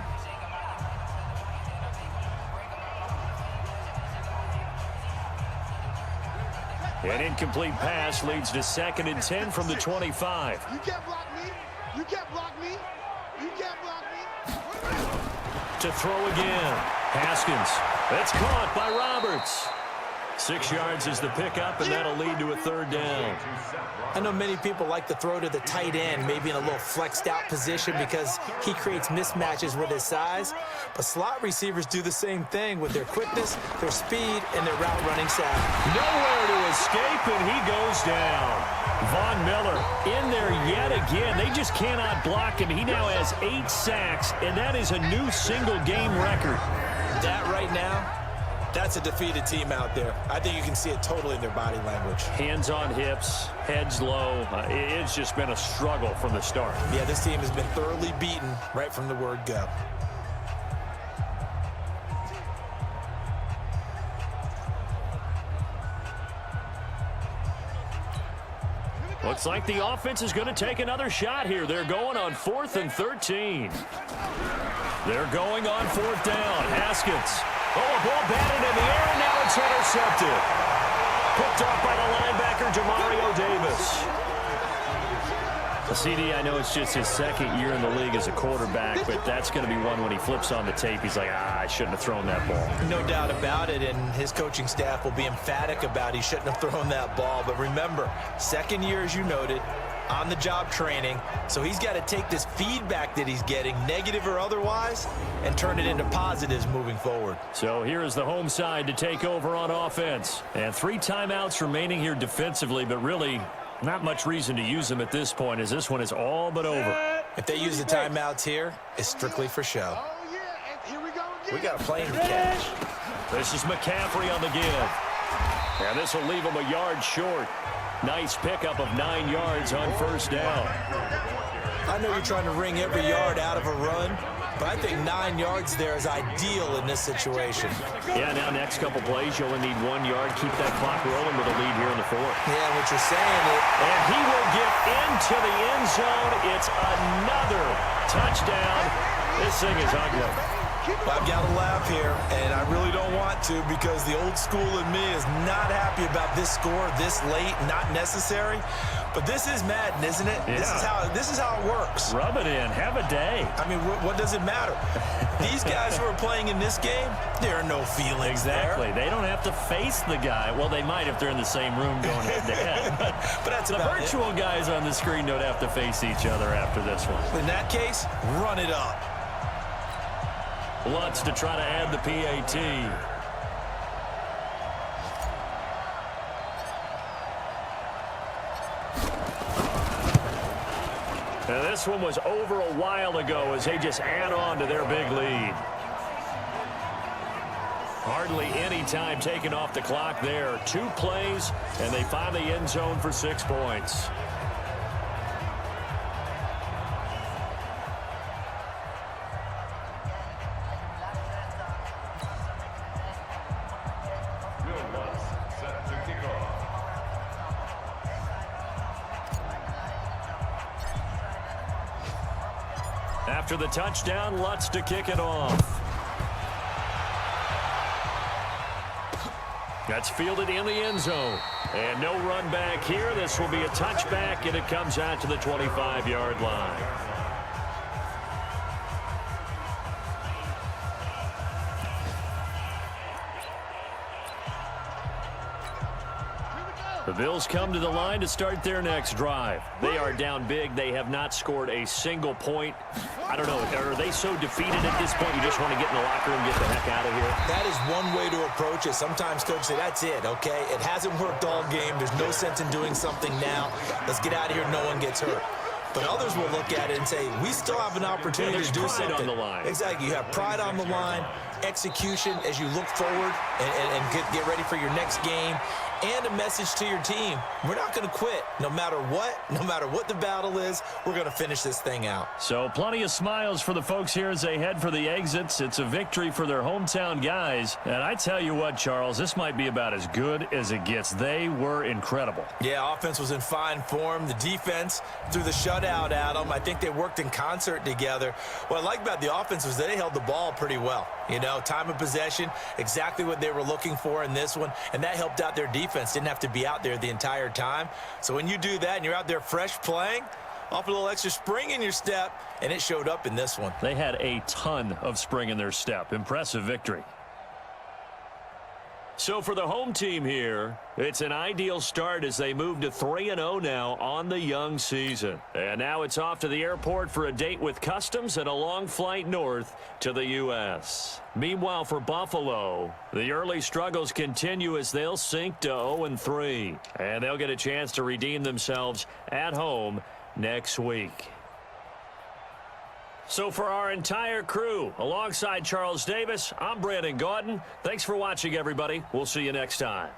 An incomplete pass leads to 2nd and 10 from the 25. You can't block me. You can't block me. You can't block me. To throw again. Haskins. That's caught by Roberts. 6 yards is the pickup, and that'll lead to a 3rd down. I know many people like to throw to the tight end, maybe in a little flexed out position because he creates mismatches with his size. But slot receivers do the same thing with their quickness, their speed, and their route running savvy. Nowhere to escape, and he goes down. Von Miller in there yet again. They just cannot block him. He now has 8 sacks, and that is a new single-game record. That right now, that's a defeated team out there. I think you can see it totally in their body language. Hands on hips, heads low. It's just been a struggle from the start. Yeah, this team has been thoroughly beaten right from the word go. Looks like the offense is going to take another shot here. They're going on 4th and 13. They're going on 4th down. Haskins. Oh, a ball batted in the air, and now it's intercepted. Picked off by the linebacker, Demario Davis. CD, I know it's just his 2nd year in the league as a quarterback, but that's going to be one when he flips on the tape. He's like, I shouldn't have thrown that ball. No doubt about it, and his coaching staff will be emphatic about he shouldn't have thrown that ball. But remember, 2nd year, as you noted, on-the-job training. So he's got to take this feedback that he's getting, negative or otherwise, and turn it into positives moving forward. So here is the home side to take over on offense. And 3 timeouts remaining here defensively, but really not much reason to use them at this point, as this one is all but over. If they use the timeouts here, it's strictly for show. Oh, yeah, and here we go again. We got a plane to catch. This is McCaffrey on the give. And this will leave him a yard short. Nice pickup of 9 yards on first down. I know you're trying to wring every yard out of a run, but I think 9 yards there is ideal in this situation. Yeah, now next couple plays, you only need 1 yard. Keep that clock rolling with a lead here in the 4th. Yeah, what you're saying is... And he will get into the end zone. It's another touchdown. This thing is ugly. I've got to laugh here, and I really don't want to because the old school in me is not happy about this score this late, not necessary. But this is Madden, isn't it? Yeah. This is how it works. Rub it in. Have a day. I mean, what does it matter? These guys who are playing in this game, there are no feelings Exactly. there. They don't have to face the guy. Well, they might if they're in the same room going head-to-head. But that's the about virtual guys on the screen don't have to face each other after this one. In that case, run it up. Lutz to try to add the PAT. Now this one was over a while ago as they just add on to their big lead. Hardly any time taken off the clock there. 2 plays, and they find the end zone for 6 points. After the touchdown, Lutz to kick it off. That's fielded in the end zone. And no run back here. This will be a touchback, and it comes out to the 25-yard line. The Bills come to the line to start their next drive. They are down big. They have not scored a single point. I don't know. Are they so defeated at this point you just want to get in the locker room and get the heck out of here? That is one way to approach it. Sometimes coaches say, that's it, okay? It hasn't worked all game. There's no sense in doing something now. Let's get out of here. No one gets hurt. But others will look at it and say, we still have an opportunity to do something. There's pride on the line. Exactly. You have pride on the line, execution as you look forward and get ready for your next game, and a message to your team. We're not going to quit. No matter what the battle is, we're going to finish this thing out. So plenty of smiles for the folks here as they head for the exits. It's a victory for their hometown guys. And I tell you what, Charles, this might be about as good as it gets. They were incredible. Yeah, offense was in fine form. The defense threw the shutout at them. I think they worked in concert together. What I like about the offense was that they held the ball pretty well. You know, time of possession, exactly what they were looking for in this one, and that helped out their defense. Didn't have to be out there the entire time. So when you do that and you're out there fresh playing, off a little extra spring in your step, and it showed up in this one. They had a ton of spring in their step. Impressive victory. So for the home team here, it's an ideal start as they move to 3-0 now on the young season. And now it's off to the airport for a date with Customs and a long flight north to the U.S. Meanwhile, for Buffalo, the early struggles continue as they'll sink to 0-3. And they'll get a chance to redeem themselves at home next week. So for our entire crew, alongside Charles Davis, I'm Brandon Gaudin. Thanks for watching, everybody. We'll see you next time.